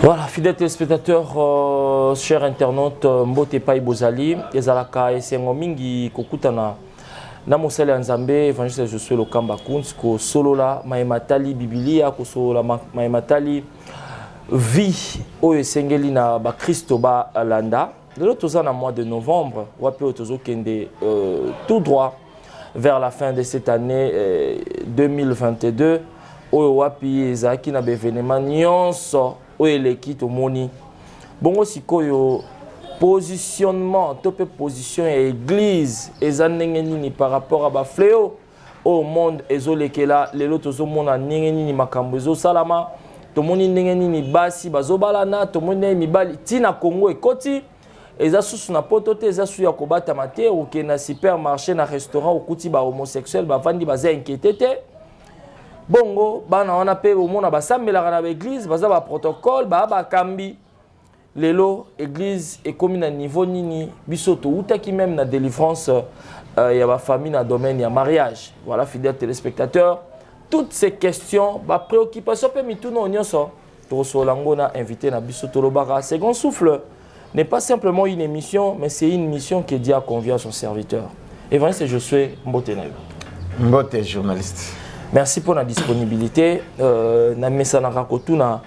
Voilà, fidèles téléspectateurs, chers internautes, Mbote Pai Bozali, Ezalaka Esengo Mingi Kokutana, Namosele Nzambe, évangile je suis le Kamba Kunz, ko solola, Maematali Biblia, ko solola Maematali vie, o Esengeli na ba Christo ba Landa. De l'autre en mois de novembre, Wapi Otozo Kende, tout droit vers la fin de cette année 2022, o Wapi Ezaki na bevenema nyonso. L'équipe moni bon aussi positionnement top position et église ezanengeni par rapport à ba fléau au monde ezolekela lelo tozomona nengeni makambo ezosalama tomoni nengeni basi bazobalana tomoni mibali tina Congo ekoti eza susu na potote eza su ya kobata mate ou ke na supermarché na restaurant okuti ba homosexuel bavandi baza inquiété te. Bongo, bana on a payé au monde à basambela na l'église, baza ba protocole, ba kambi. Lelo église est comme un niveau nini bisoto uta qui même na délivrance il y a ba famille na domaine ya mariage. Voilà fidèles téléspectateurs, toutes ces questions ba préoccupation pe mituno nyonso. Toso langona invité na bisoto lobara. Second souffle n'est pas simplement une émission, mais c'est une mission qui dit à convier à son serviteur. Et vraiment c'est je suis Mbote Nayo. Mbote journaliste. Merci pour la disponibilité. Na mesanaka kotuna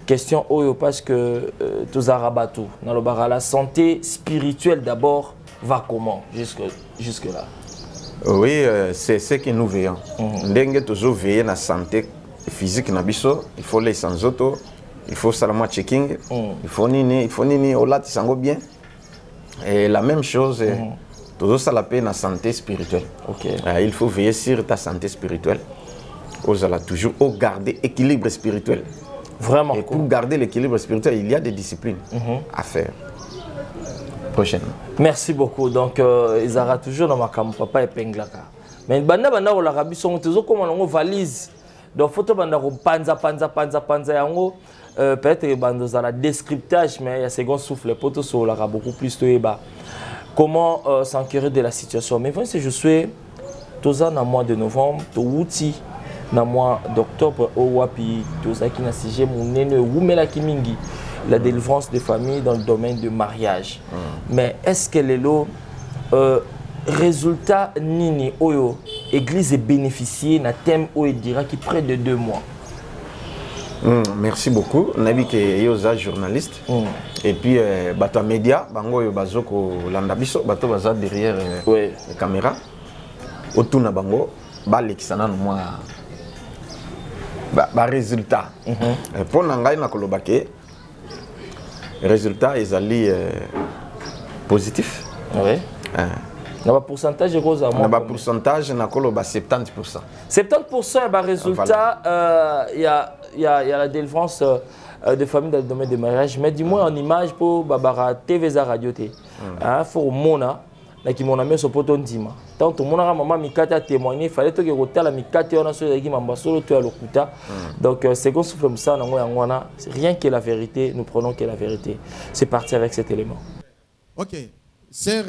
question oyo parce que tous arabatou na lobara la santé spirituelle d'abord va comment jusque là. Oui, c'est ce que nous veillons. Ndenge toujours veiller na santé physique na biso, il faut les sans auto, il faut seulement checking, il faut nini olati sango bien. Et la même chose toujours ça la paix na santé spirituelle. OK. Il faut veiller sur ta santé spirituelle. Osala toujours garder l'équilibre spirituel. Vraiment. Et pour garder l'équilibre spirituel, il y a des disciplines à faire. Prochainement. Merci beaucoup. Donc, ils auront toujours dans ma cam papa et penglaka. Mais banda on la rabi sont toujours comme on valise. Donc, photo banda panza yango. Peut-être banda za la descriptage, mais il y a second souffle. Les potos sur la beaucoup plus de eba. Comment s'enquérir de la situation. Mais vraiment, je suis tous en mois de novembre, tout outil. Na mois d'octobre au wapi tozaki na sujet munene wumela kimingi la délivrance des familles dans le domaine du mariage. Mais est-ce que les résultat nini oyo église est bénéficiée na thème oyo dira qui près de 2 mois. Merci beaucoup. Nabi ke yoza journaliste et puis bato média bango yo bazoko landa biso bato baza derrière les caméras autour bango balekisana no moi ba résultat pour nangai na kolobake résultat ezali positif. Oui. Na ba pourcentage rosa na ba pourcentage na koloba 70%. 70% ba résultat il y a la délivrance de familles dans le domaine du mariage, mais dis-moi en image pour babara TV za radio té. Faut mona na ki mon ami so poto ndima. Tant tout mon maman mikata témoigner, fallait que rota la mikata on a sur qui mamba solo to lokuta. Donc c'est comme souffle comme ça nango yangwana, rien que la vérité, nous prenons que la vérité. C'est parti avec cet élément. OK. Sœur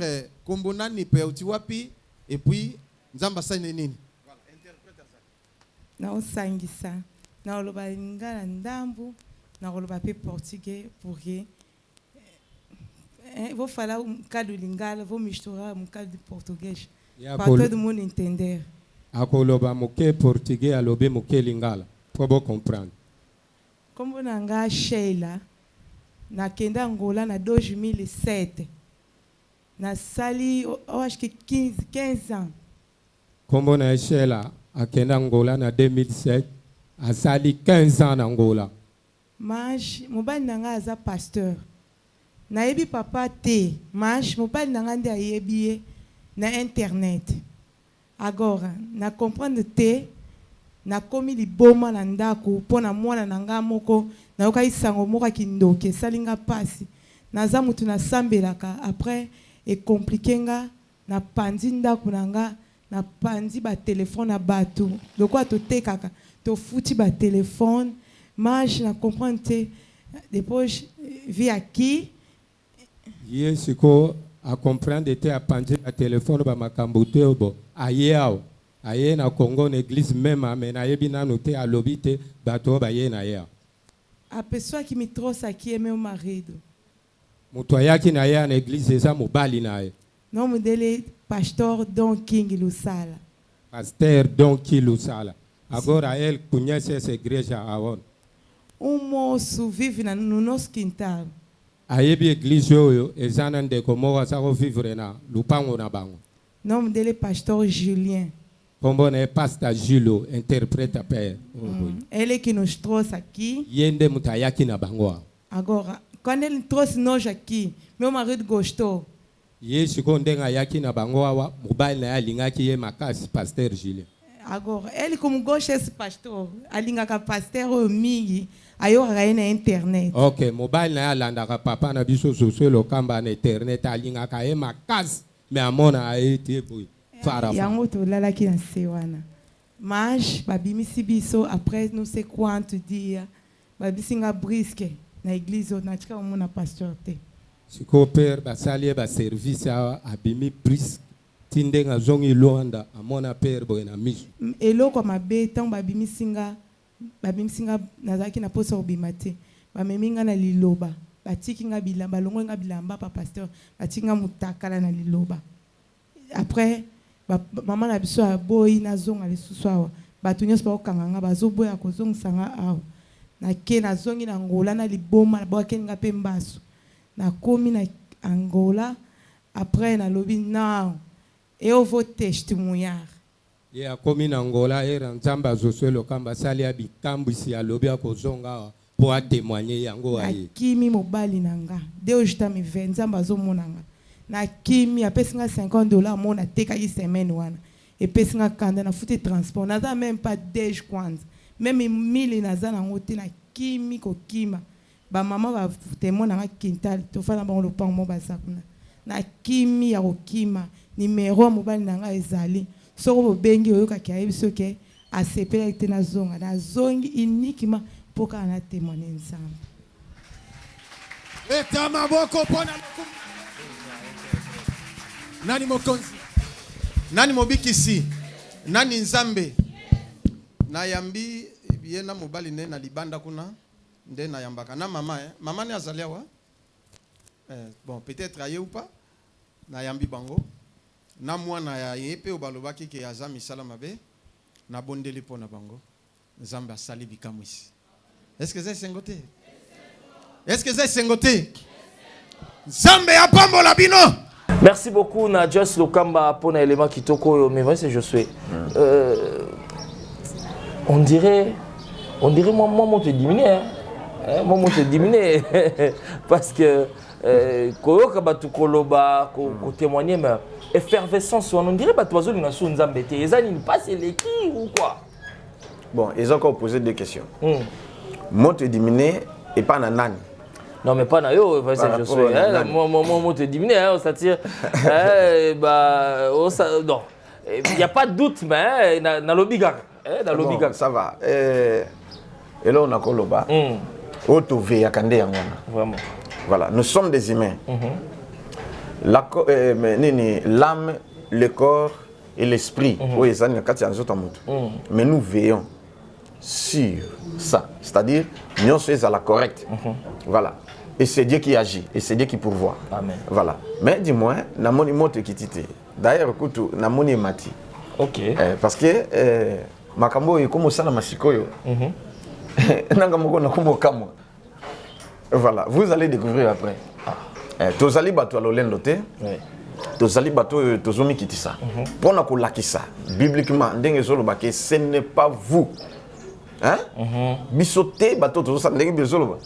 kombona ni pe utiwapi et puis nzamba sa nini? Voilà, interprète ça. Na osangisa. Na oloba lingala ndambu, na oloba pe portugais pour que vou falar cadre lingala, vou misturar cadre português. Para todo mundo entender. Akoloba moke portugais alobe moke lingala. Pour vous comprendre. Como nanga Sheila na kenda Angola na 2007. Na sali eu acho que 15 ans. Como na Sheila a kenda Angola na 2007, a sali 15 ans na Angola. Mas mobali nanga aza pasteur. Nayebi papa te, mas mobali nanga nde ayebi na internet. Agora, na comprendre te, na komi liboma na ndako pona mwana nanga moko, na yoka isango moko kindoke salinga pasi. Naza mutu na sambelaka après et compliqué nga na pandi ndako nanga na pandi ba téléphone na bato. Lokwa to tekaka, to futi ba téléphone, mas na comprendre te depois vi aqui Yesiko a comprendre était à pandi ba téléphone ba makambo te obo ayao aye na Congo l'église même mais na yebi na noté à lobité bato ba ye na ya a pessoa que me trouxe aqui é meu marido. Mutu ayaki na ye na église eza mobali na ye. O nome dele é Pastor Don King Lusala. Pasteur Don Lusala. Agora ele conhece essa igreja aonde? Moço vive no nosso quintal. Ayebi église oyo eza na ndeko moko azako vivre na lupango na bango. O nome dele é Pastor Julien. Kombo na ye Pastor Julo, interpreta pé. Ele que nos trouxe aqui. Yende mutu ayaki na bango. Agora, quando ele trouxe nós aqui, meu marido gostou. Ye siko ndenga ayaki na bango awa mobali na ye alingaki ye makasi Pasteur Julien. Agora, ele como gosta desse pastor, alingaka pasteur o mingi, ayokaka ye na internet. Ok, mobile na ye alandaka papa na biso soso lokamba na internet alingaka ye makasi me amona aye te boye fara Yango tolalaki na se wana. Mas babimisi biso après não sei quanto dia, babisinga brisque na église natika omona pasteur te. siko père basali ye baservice awa abimi brisk ti ndenge azongi lwanda amona père boye na miso. Eloko mabe ntango babimisinga nazalaki na posa kobima te, bamemi nga na liloba, batiki nga bilamba, balongoli nga bilamba pa pasteur, batiki nga mutakala na liloba. Après mama na biso aboyi nazonga lisusu awa, bato nyonso bakokanga nga bazoboya kozongisa nga awa. Nake nazongi na Angola na liboma bakeni nga mpe mbaso, nakomi na Angola. Après nalobi non, eu vou testemunhar. Ye akomi na Angola era nzambe azoswe lokamba asali ya bikambwisi alobi akozonga awa po atémoigner yango aye. Nakimi mobali na nga, Deus tá me vendo, nzambe azomona nga. Nakimi apesi nga $50 mona atekaki semaine wana, epesi nga kanda na futi transport, naza même pas 10 kwanza, même 1000 naza nango te. Nakimi kokima, bamama batemona nga kintal tofana bango lopango mo baza kuna. Nakimi ya kokima, numéro mobali na nga ezali soko bobengi oyokaki ayebi soki asepelaki te nazonga, nazongi uniquement mpo kaka na témoigner nzambe. Leta maboko pona nani mokonzi, nani mobikisi, nani nzambe. Nayambi biye na mobali ne na libanda kuna nde nayambaka na mama mama ne azali awa bon peut-être aye ou pas. Nayambi bango na mwana ya yepe o balobaki ke aza misala mabe na bondeli po na bango nzambe asali bikamwisi. Est-ce que c'est sengote? Est-ce que c'est sengote? Nzambe apambola bino. Merci beaucoup na Just Lokamba pour un élément qui toko mais moi c'est je suis on dirait moi te diminuer hein? Moi te diminuer parce que koyoka batu koloba ko témoigner mais effervescence on dirait batu bazoli na so nzambe te ezali ni passe l'équipe ou quoi. Bon, ils ont encore posé deux questions. Moi te diminuer et pas na nani. Non mais pas na yo, je suis moi te diminuer c'est-à-dire non. Il y a pas de doute mais na lobiga dans lobiga ça va. Et là on a koloba. Auto veya kande yangona. Vraiment. Voilà, nous sommes des humains. L'âme, le corps et l'esprit. Mais nous veillons sur ça. C'est-à-dire, nous sommes à la correcte. Voilà. Et c'est Dieu qui agit. Et c'est Dieu qui pourvoit. Amen. Voilà. Mais dis-moi, na moni mote kitite. D'ailleurs, écoute, na moni mati. Ok. Parce que makambo yi comme ça na masikoyo. Nanga moko na komo kamwa. Voilà, vous allez découvrir après. Tozali bato alolendo te. Tozali bato tozomi kitisa. Pona ko lakisa. Bibliquement, ndenge zolo bake ce n'est pas vous. Hein? Bisoté bato tozo ndenge bizolo.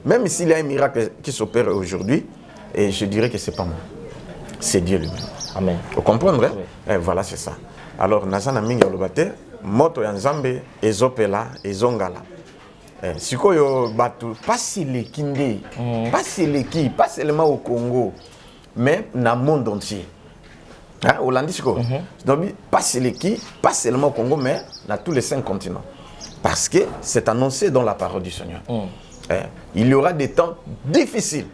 Même s'il y a un miracle qui s'opère aujourd'hui, et je dirais que c'est pas moi. C'est Dieu lui-même. Amen. Vous comprenez? Voilà, c'est ça. Alors nazana mingi olobate moto ya nzambe ezopela ezongala. Sikoyo batu pas les kinde, pas seulement au Congo, mais dans le monde entier. Hein, Hollande siko. Donc pas seulement au Congo, mais dans tous les 5 continents. Parce que c'est annoncé dans la parole du Seigneur. Il y aura des temps difficiles,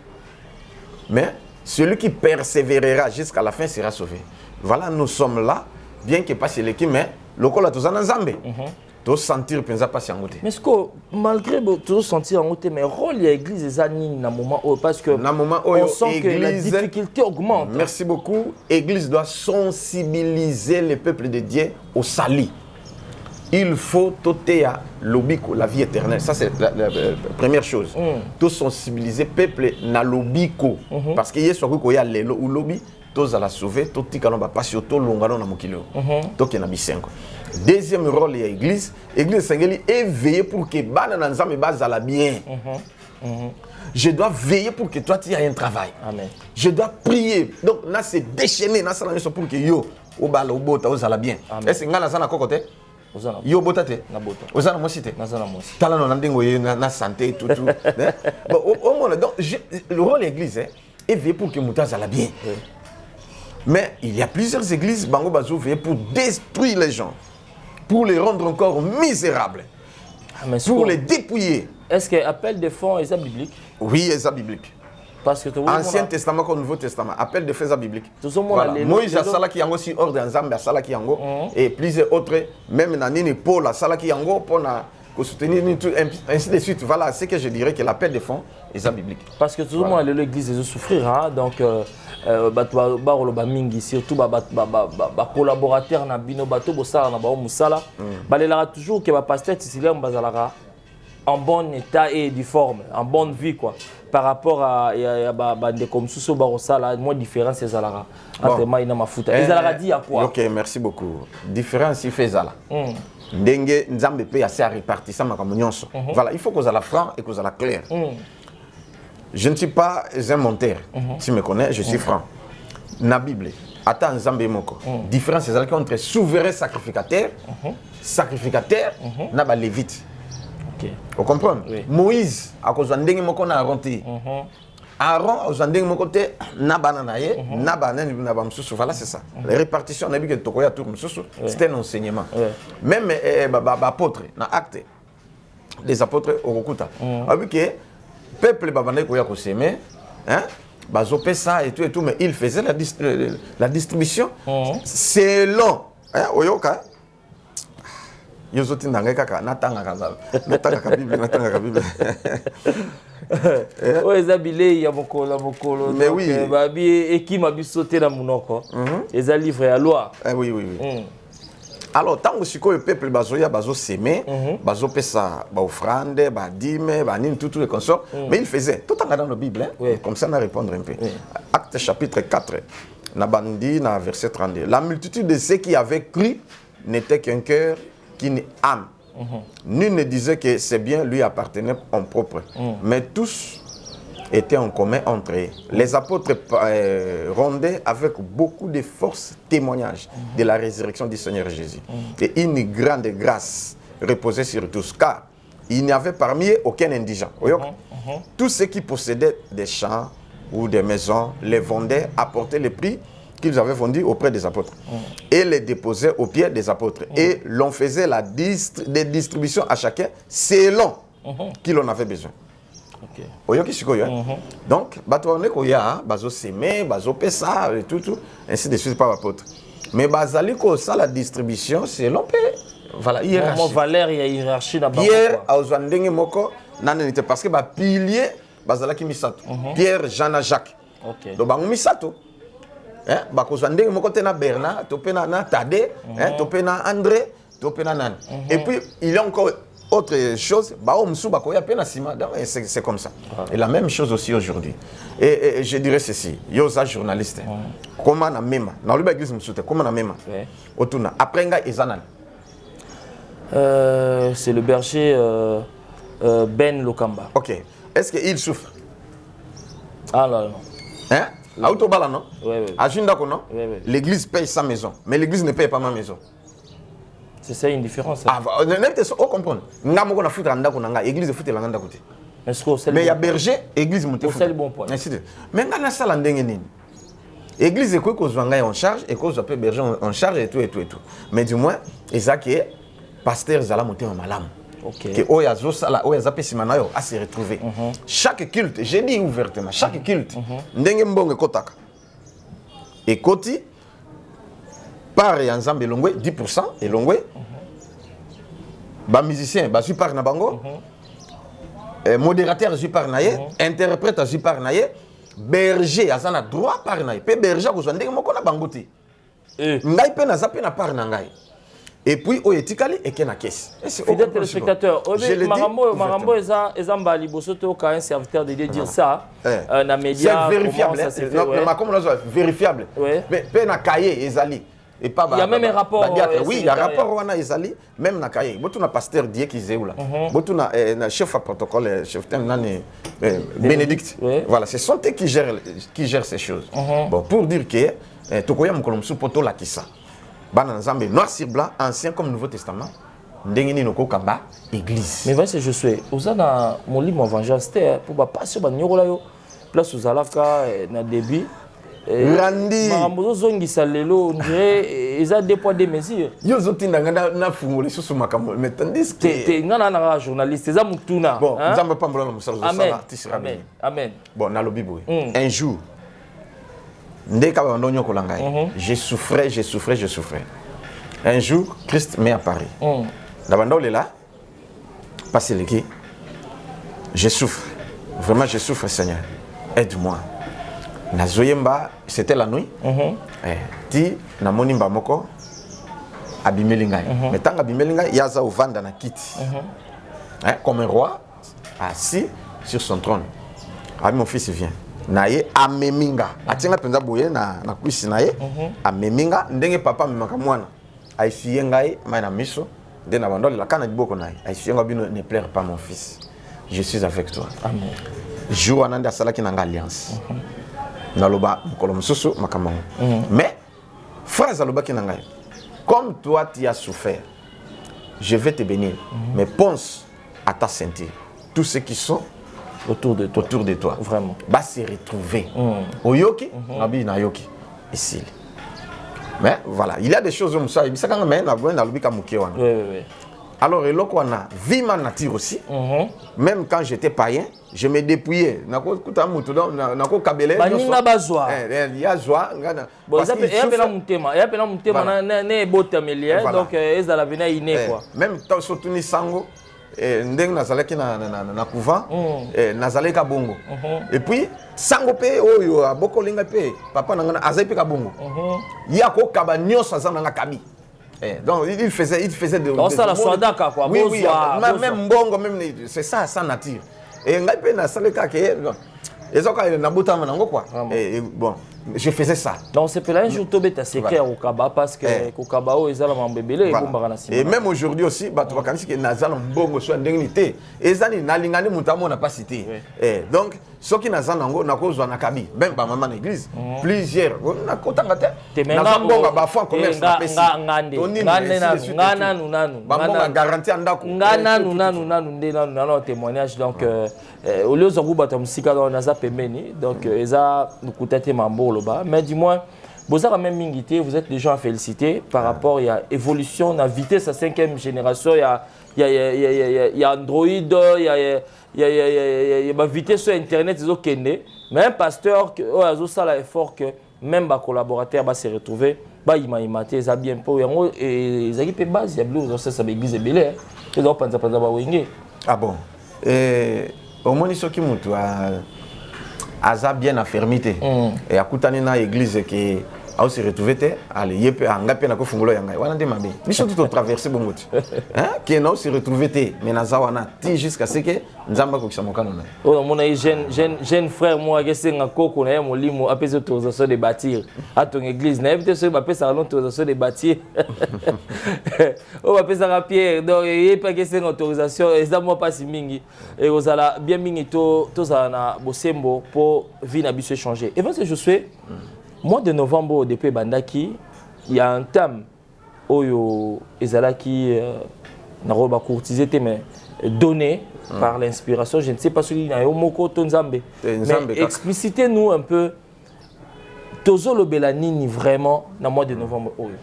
mais celui qui persévérera jusqu'à la fin sera sauvé. Voilà, nous sommes là, bien que pas l'équipe, mais le col a tous en Zambie. to sentir penza pas yango te. Mais est-ce que malgré tout sentir en côté mais rôle il y a église des années dans moment parce que na moment on sent que la difficulté augmente. Merci beaucoup. Église doit sensibiliser le peuple de Dieu au salut. Il faut toter à l'obiko, la vie éternelle. Ça, c'est la première chose. Tout sensibiliser le peuple na l'obiko. Parce qu'il y a ce qu'il y a l'élo ou l'obi, tous à la sauver, tout le monde va passer au longano na mokilo. Donc, il y en a 5. Deuxième rôle de l'église, l'église est veiller pour que bana nanzame base à la bien. Je dois veiller pour que toi tu aies un travail. Amen. Je dois prier. Donc, là, c'est déchaîné. Là, c'est pour que yo, au bal, au bota, au la bien. Est-ce que vous avez un côté? Yo botate na bota ozana mosité nazana mosi tala no ndengo na santé tout bon au moins donc le rôle de l'église est veiller pour que moutaza la bien. Mais il y a plusieurs églises bango bazo veiller pour détruire les gens, pour les rendre encore misérables, pour les dépouiller. Est-ce que appel de fonds est ça biblique? Oui, c'est biblique. Parce que Ancien Testament comme Nouveau Testament, appel de faits biblique. Voilà. Moïse a salaki yango si ordre ensemble a salaki yango et plusieurs autres même nanini Paul a salaki yango pour na soutenir ainsi de suite. Voilà, c'est que je dirais que l'appel de fonds est biblique. Parce que tout le monde l'église est souffrir donc ba mingi surtout ba collaborateur na bino bato bosala na ba musala balela toujours que ba pasteur Tissilien bazalaka en bon état et du forme, en bonne vie quoi. Par rapport à des comme sous barosala, moins différence c'est Zalara. Entre moi et Namafuta. Et Zalara dit à quoi? Ok, merci beaucoup. Différence il fait Zala. Dengue nzambe pe assez à répartir ça comme nyonso. Voilà, il faut qu'on a la franc et qu'on a la clair. Je ne suis pas un menteur. Tu me connais, je suis franc. Na Bible, attends nzambe moko. Différence c'est Zala entre souverain sacrificateur, sacrificateur, na ba lévite. Vous comprenez? Oui. Moïse, à cause de moko na Aaron te. Aaron, à cause de moko te na banana ye, na banana na bamsusu. Voilà, c'est ça. La répartition na bique tokoya tour msusu, c'était un enseignement. Même apôtre, na acte des apôtres au Rokuta. Avec que peuple babane koya ko semer, hein? Bazopé ça et tout, mais il faisait la distribution selon, hein, oyoka. Yozoti nanga kaka natanga Bible natanga Bible. Ouais zabile ya mokolo mais oui babi ekima bisote na munoko eza livre ya loi. Oui. Alors tant que le peuple bazoya bazo semer bazo pesa ba offrande ba dîme ba nini tout les consorts mais il faisait tout en dans la Bible comme ça on va répondre un peu. Acte chapitre 4 na bandi na verset 32. La multitude de ceux qui avaient cru n'était qu'un cœur qu'une âme. Nul ne disait que c'est bien lui appartenait en propre, mais tous étaient en commun entre eux. Les apôtres rendaient avec beaucoup de force témoignage de la résurrection du Seigneur Jésus. Et une grande grâce reposait sur tous, car il n'y avait parmi eux aucun indigent. Tous ceux qui possédaient des champs ou des maisons les vendaient, apportaient le prix qu'ils avaient vendu auprès des apôtres et les déposaient aux pieds des apôtres et l'on faisait des distributions à chacun selon qu'il en avait besoin. Donc, bazo semé, bazo pesa et tout, ainsi de suite par l'apôtre. Mais bazali ko ça la distribution selon voilà hiérarchie. Valère il y a hiérarchie dans Pierre a ozandenge moko nanenite parce que ba pilier bazalaki misato. Pierre, Jean et Jacques. Donc ba misato. Bakozwa ndenge moko te na Bernard, topé na Tadé, topé na André, topé na Nan. Et puis il y a encore autre chose, c'est comme ça. Et la même chose aussi aujourd'hui. Et je dirais ceci, yosa journaliste. Comment na mema, na luba église msute, comment na mema. Otuna aprenga ezanan. C'est le berger Ben Lokamba. OK. Est-ce qu'il souffre? Ah non. Hein? Autobala, non? Oui. Ajunda, non? Oui. L'église paye sa maison, mais l'église ne paye pas ma maison. C'est ça une différence. Ah, on comprend. L'église fout la côté. Mais il y a berger, église monte. C'est le bon point. Mais dans la salle, l'église est quoi qu'on soit en charge et qu'on soit berger en charge et tout. Mais du moins, ils ont que pasteur Zala monter en malam. Que Oyazo Sala, Oyazape Simanayo a se retrouver. Chaque culte, j'ai dit ouvertement, chaque culte, Ndengembong Kotaka. Et Koti, par Yanzambe Longwe, 10% et Longwe. ba musicien bazui par na bango modérateur azui par na ye interprète azui par na ye berger azana droit par na ye pe berger ko ndenge moko na bango te ngai pe naza pe na par na ngai et puis oyetikali eke na caisse. Fidèle téléspectateur, Marambo ezamba liboso to ka un serviteur de dire ça na média vérifiable, vérifiable. Mais pe na cahier ezali. Il y a même un rapport. Oui, il y a un rapport wana ezali même na cahier. Botu na pasteur die ki zeula. Botu na chef à protocole, chef nani Bénédicte. Voilà, c'est son qui gère ces choses. Bon, pour dire que tokoya mukolomsu poto la kisa. Bana Nzambe noir sur blanc, ancien comme Nouveau Testament. Ndengini noko kamba église. Mais voici je suis. Osana mon livre Vengeance pour pas passer ba nyorola yo. Place uzalaka na début. Randi. Marambo zongisa lelo, on dirait ils a deux poids deux mesures. Yo zotinda ngana na fungole susu makambo. Mais tandis que te ngana na journaliste za mutuna. Bon, Nzambe pa mbola musala zo sala artiste. Amen. Amen. Bon, na lobi boy. Un jour je souffrais. Un jour, Christ m'est apparu. D'abord, là, passez le qui. Je souffre. Vraiment, je souffre, Seigneur. Aide-moi. Nazoyemba, c'était la nuit. Ti, na monimba moko, abimelingai. Mais tant abimelingai, yaza ovanda na kiti. Comme un roi, assis sur son trône. Ah, mon fils vient. Naye ameminga atinga penza boye na kuisi naye ameminga ndenge papa memaka mwana aisiye ngai mai na miso nde na bandole la kana diboko naye aisiye ngai bino ne pleure pas mon fils, je suis avec toi. Amen. Jour ananda salaki na alliance na loba mukolo mususu makamang mais phrase aloba ki na ngai, comme toi tu as souffert, je vais te bénir, mais pense à ta ceinture tous ceux qui sont autour de toi. Vraiment. Va se retrouver. Oyoki, nabi na yoki. Ici. Mais voilà, il y a des choses comme ça. Il quand même oui. Alors, et là, on a vu ma nature aussi. Même quand j'étais païen, je me dépouillais. Nako kuta mutu nako kabele. Baninga bazwa. Ya zwa ngana. Bon, ça peut être un mutema na botamelie donc ezala vena iné quoi. Même surtout ni sango. Ndeng nazalaki na couvent nazalaki ka bongo et puis sango pe oyo aboko linga pe papa nanga azai pe ka bongo ya ko kaba nyosa zananga kabi donc il faisait de ça la soldaka quoi. Oui, même bongo même c'est ça sa nature et ngai pe na saleka ke ezoka na botama nango quoi et bon je faisais ça. Donc c'est pour un jour tobé ta secret au Kaba parce que au Kaba o ezala mambebele et bomba na sima. Et même aujourd'hui aussi bato bakanisi ke nazala mbongo so ndengité ezani nalingani mutamo na pas cité. Donc ce qui nazana ngo nakozwa na kabi même ba maman église plusieurs na kotanga te na mbongo ba fond commerce na pesi ngana nanu ba mbongo garantie andako ngana nanu nde nanu témoignage donc au lieu de bato musika dans naza pemeni donc eza nukutete mambo. Mais dis-moi, vous avez même mingité, vous êtes déjà à féliciter par rapport à l'évolution, à la vitesse à 5e génération, il y a Android, il y a la vitesse sur Internet, mais un pasteur qui a fait l'effort que même les collaborateurs vont se retrouver, il m'a imité, il a bien pour et il a dit base, il y a bleu, ça ça l'église est belle, il a pensé ah bon, au moins ce qui monte aza bien affermité et akutani na église qui a se retrouvé te allez yepe anga pe na ko fungulo yanga wana ndé mabe biso tout traverser bongote hein qui na se retrouvé te mais na zawana ti jusqu'à ce que nzamba ko kisamoka nona oh mon jeune frère moi que c'est ngakoko na molimo apesa autorisation de bâtir à ton église na peut-être ba pesa autorisation de bâtir oh ba pesa pierre donc yepe que c'est autorisation et ça moi pas si mingi et ozala bien mingi to za na bosembo pour vie na biso changer et parce que je suis mois de novembre depuis bandaki il y a un thème oyo ezalaki na roba courtisé mais donné par l'inspiration, je ne sais pas celui na moko to nzambe mais explicitez-nous un peu tozo lo belanini vraiment na mois de novembre oyo.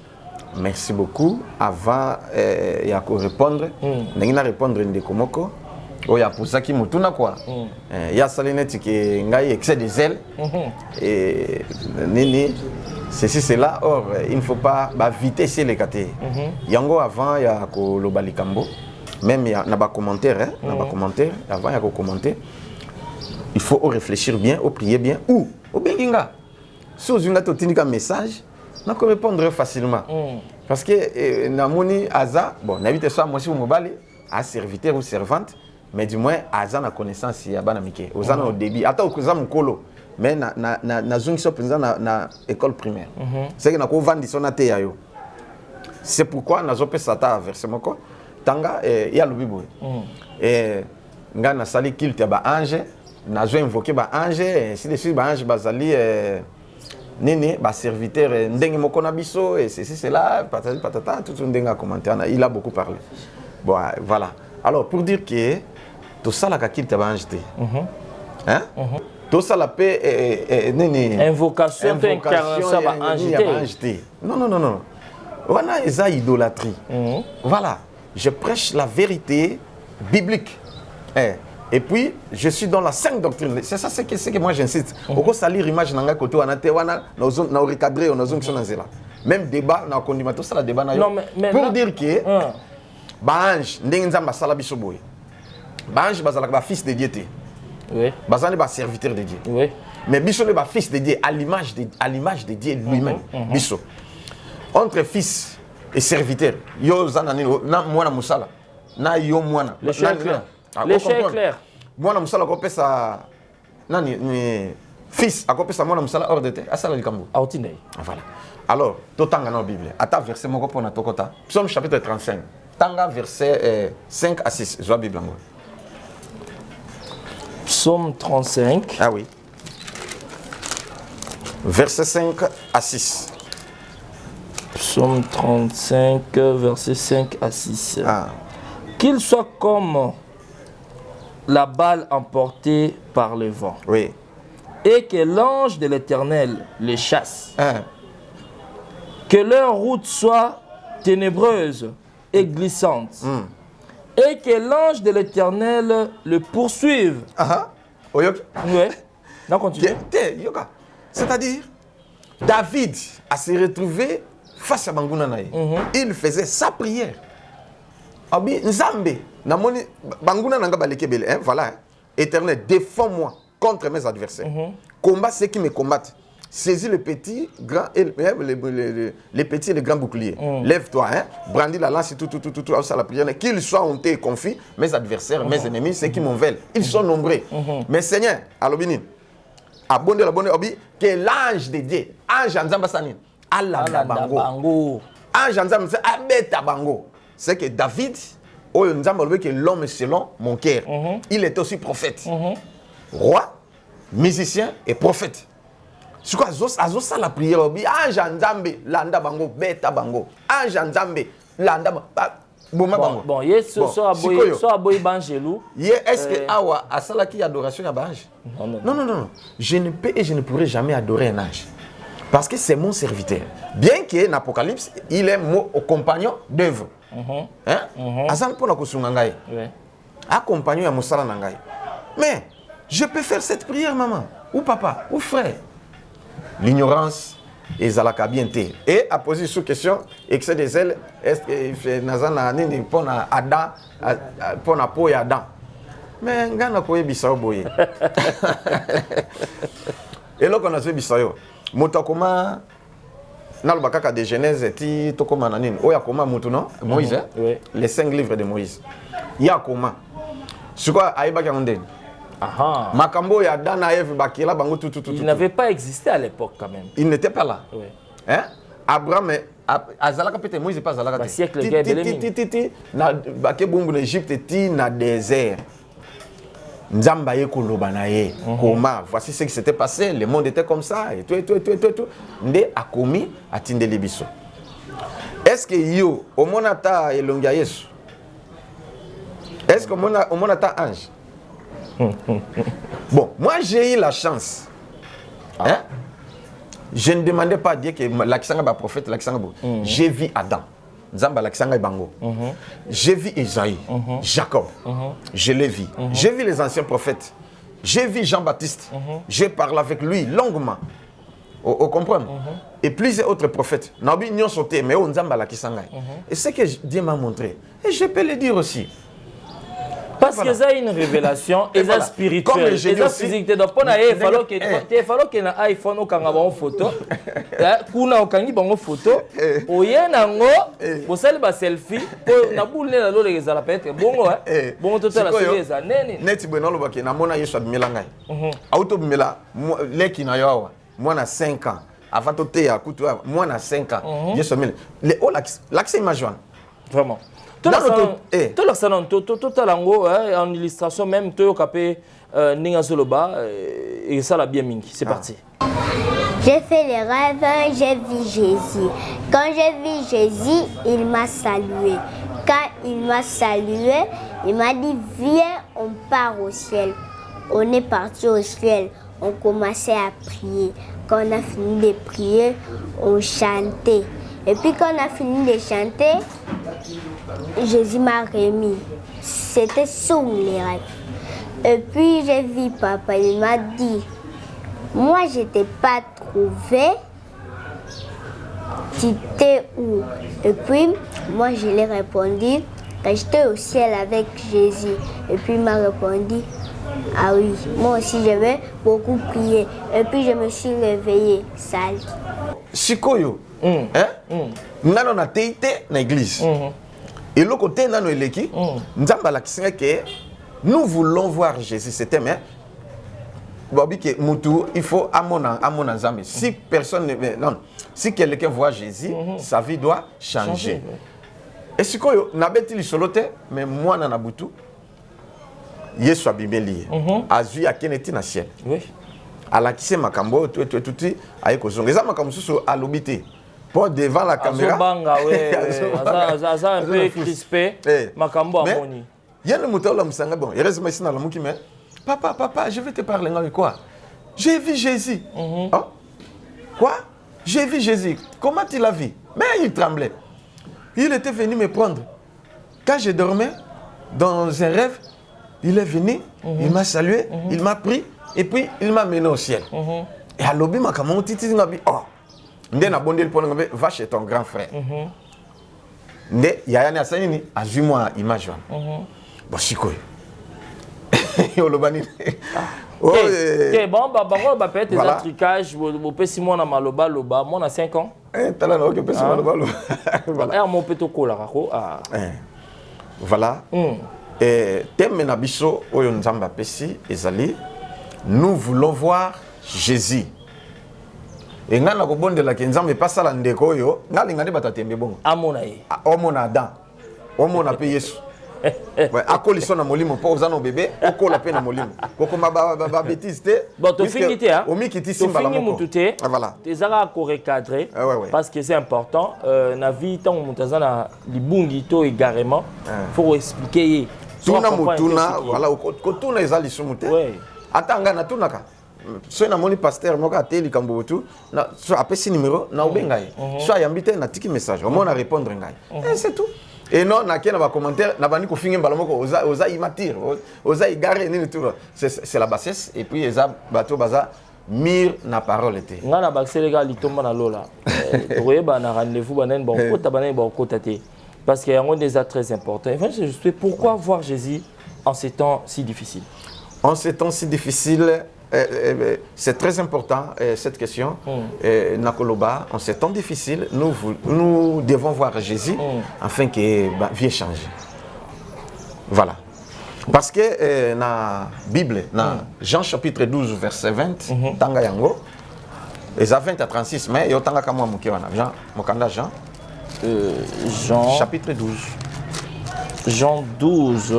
Merci beaucoup. Avant il y a ko répondre ndengina répondre ndeko moko oya posaki mutuna quoi ya salineti ke ngai excès de zèle et nini ceci cela or il ne faut pas ba vitesse les katé yango avant ya ko lobalikambo Même il y a des commentaires, commentaire, avant il y a des commentaires. Il faut réfléchir bien, prier bien, ou au benginga. Si vous avez un message, on peut répondre facilement. Parce que namoni aza, bon, n'habite soit moi si vous mobile, à serviteur ou servante, mais du moins aza na connaissance ya bana mike. Aux au début, ata okuza mukolo, mais na zungi so penza na école primaire. C'est que na ko vandi sona te yayo. C'est pourquoi na zope sata verset moko. Tanga ya lubibo. Nga na sali kilte ba ange, na zo invoquer ba ange, si de suite ba ange bazali nene ba serviteur ndenge moko na biso et c'est là patata tout ndenge a commenté, il a beaucoup parlé. Bon voilà. Alors pour dire que tout ça la kilte ba ange te. Hein? Tout ça la paix nene invocation incarnation ba ange te. Non. Voilà, ils ont idolâtrie. Voilà, je prêche la vérité biblique. Et puis, je suis dans la sainte doctrine. C'est ça ce que moi j'insiste. Au cours salir image nanga côté wana te wana na recadrer on azon na zela. Même débat na condiment tout ça la débat na yo. Pour dire que bange ndenge nzamba sala biso boye. Bange bazala ba fils de Dieu te. Oui. Bazali ba serviteur de Dieu. Oui. Mais biso le ba fils de Dieu à l'image de Dieu lui-même. Biso. Entre fils et serviteur, yo zanani na mwana musala na yo mwana. Le chien clair. Le chien clair. Mwana musala ko pesa nani ni fils akopesa mwana musala hors de terre. Asala likambo. Autine. Voilà. Alors, totanga na Bible. Ata verset moko pona tokota. Psaume chapitre 35. Tanga verset 5 à 6. Joa Bible ngo. Psaume 35. Ah oui. Verset 5 à 6. Psaume 35, versets 5 à 6. Qu'il soit comme la balle emportée par le vent. Oui. Et que l'ange de l'Éternel les chasse. Que leur route soit ténébreuse et glissante. Et que l'ange de l'Éternel le poursuive. Oui. Non, continue. C'est-à-dire, David a se retrouvé face à Banguna Naï. Il faisait sa prière. Abi Nzambe, namoni Banguna nanga balekebele, voilà. Éternel, défends-moi contre mes adversaires. Combat ceux qui me combattent. Saisis le petit, grand et les petits et les grands boucliers. Lève-toi, brandis la lance, tout, ça la prière. Qu'ils soient hontés et confis, mes adversaires, mes ennemis, ceux qui m'en veulent. Ils sont nombreux. Mais Seigneur, alobini, abonde, obi, que l'ange de Dieu, ange Nzamba Sanin, Alanda Bango. Ange Nzamba Abeta Bango. C'est que David, que l'homme selon mon cœur, il est aussi prophète. Roi, musicien et prophète. C'est quoi ça la prière? Ange Nzambe, Landa Bango, Beta Bango. Ange Nzambe, Landa Bango. Bon, yes, so aboy bangelou. Est-ce que awa asala qui adoration à ange? Non. Je ne peux et je ne pourrai jamais adorer un ange. Parce que c'est mon serviteur. Bien que l'Apocalypse, il est mon compagnon d'œuvre. Azan pour la kosungangai. Accompagnon à Moussala Nangai. Mais je peux faire cette prière, maman, ou papa, ou frère. L'ignorance est zalaka bien té. Et à poser sous question, excès des ailes, est-ce que Nazana nini pour Adam, pour na po ya Adam. Mais ngana ko ebisa boye. Et là qu'on a fait bisayo. Motokoma nalbakaka de Genèse ti tokoma nanine. Oya koma mutu non Moïse. Les 5 livres de Moïse. Ya koma. C'est quoi aibaka ndeni? Makambo ya Dana Eve bakila bango tout. Il n'avait pas existé à l'époque quand même. Il n'était pas là. Oui. Hein? Abraham azalaka peut-être Moïse pas azalaka. Ba siècle guerre na baké bombu l'Égypte ti na désert. Nzamba ye koloba na ye. Comment? Voici ce qui s'était passé, le monde était comme ça et tout. Nde akomi atindeli biso. Est-ce que yo omonata elongia Yesu? Est-ce que omonata ange? Bon, moi j'ai eu la chance. Hein? Je ne demandais pas à Dieu que l'accent est prophète, l'accent est j'ai vu Adam. Nzamba l'accent est bango. J'ai vu Isaïe, Jacob. Je l'ai vu. J'ai vu les anciens prophètes. J'ai vu Jean-Baptiste. J'ai parlé avec lui longuement. Vous comprenez? Et plusieurs autres prophètes. Nabi nyon sauté, mais on Nzamba l'accent. Et ce que Dieu m'a montré. Et je peux le dire aussi. Parce que ça une révélation, et ça spirituelle, et ça physique. Donc, pour il fallait que na iPhone au kangaba photo, kuna au kangi bango photo, oye nango, bosali ba selfie, po na boule na lolo les ala peut-être bongo bongo total la série ça nene. Neti beno lo baki na mona Yesu abimela ngai. Auto bimela leki na yawa, moi na 5 ans. Avant de te à couteau, moi na 5 ans. Yesu abimela. Le o l'accès image. Vraiment. Tout en illustration même tout capé ninga soloba et ça la bien mingi. C'est parti. J'ai fait les rêves, j'ai vu Jésus. Quand j'ai vu Jésus, il m'a salué. Quand il m'a salué, il m'a dit viens, on part au ciel. On est parti au ciel. On commençait à prier. Quand on a fini de prier, on chantait. Et puis quand on a fini de chanter, Jésus m'a remis. C'était sur les rêves. Et puis j'ai vu papa, il m'a dit, moi je t'ai pas trouvé, tu étais où? Et puis moi je lui ai répondu que j'étais au ciel avec Jésus. Et puis il m'a répondu, ah oui, moi aussi je vais beaucoup prier. Et puis je me suis réveillée, sale. Sikoyo. Nano na teite na église. Et le côté nano eleki, nzamba la kisinga que nous voulons voir Jésus. C'était mais Bobby que mutu il faut amona nzambe. Si personne non, si quelqu'un voit Jésus, sa vie doit changer. Et sikoyo na beti li solote mais moi na butu Yesu abimeli. Azui akeneti na ciel. Oui. Ala kise makambo tout aye kozonga. Eza makambo susu alobité. Pour devant la caméra. Ça un peu crispé. Makambo amoni. Yann Moutola Msanga bon, il reste ici dans la mouki mais papa, je vais te parler avec quoi? J'ai vu Jésus. Quoi? J'ai vu Jésus. Comment tu l'as vu? Mais il tremblait. Il était venu me prendre. Quand je dormais dans un rêve, il est venu, il m'a salué, il m'a pris et puis il m'a mené au ciel. Et à l'obi makamon titi ngabi oh. Ndé na bondé le pont va chez ton grand frère. Ndé yaya asanini azui-moi image. Bon sikoy. Olobani. OK, bon bah peut-être des intricages, vous pesi moi na maloba loba, moi na 5 ans. Tala na OK pesi maloba loba. Voilà. Mon petoko la rako ah. Voilà. Et thème na biso oyo nzamba pesi ezali nous voulons voir Jésus. Et ngana ko bonde la kenzambe pasa la ndeko oyo ngalinga ne batatembe bongo. Amona ye. Omona Adam. Omona pe Yesu. Ouais, akoli sona molimo po uzana bébé, okola pe na molimo. Kokoma ba bêtise te. Bon, to finité hein. Omi kiti simba la moko. Voilà. Tezara ko recadrer parce que c'est important na vie tant mutazana libungi to égarément. Faut expliquer. Tuna mutuna voilà ko tuna ezali sumute. Ouais. Atanga na tunaka. Soit na moni pasteur moko ateli kambotu na soit apesi numéro na obengai. Soit yambite na tiki message. Au moins na répondre ngai. Et c'est tout. Et non na kena ba commentaire na bani ko finge mbala moko oza imatir oza igare nini tout. C'est la bassesse et puis eza bato baza mir na parole était. Ngana ba selega litomba na lola. Toyeba na rendez-vous banen bon kota banen bon kota te. Parce qu'il y a un des actes très importants. Je sais pourquoi voir Jésus en ces temps si difficiles. En ces temps si difficiles, c'est très important cette question. Nakoloba, en ces temps difficiles, nous devons voir Jésus afin que la vie change. Voilà. Parce que dans la Bible, dans Jean chapitre 12, verset 20, Tanga Yango, et 20 à 36, mais il y a Tanga Kamwa Mukiwana. Jean, Mokanda Jean. Jean chapitre 12. Jean 12.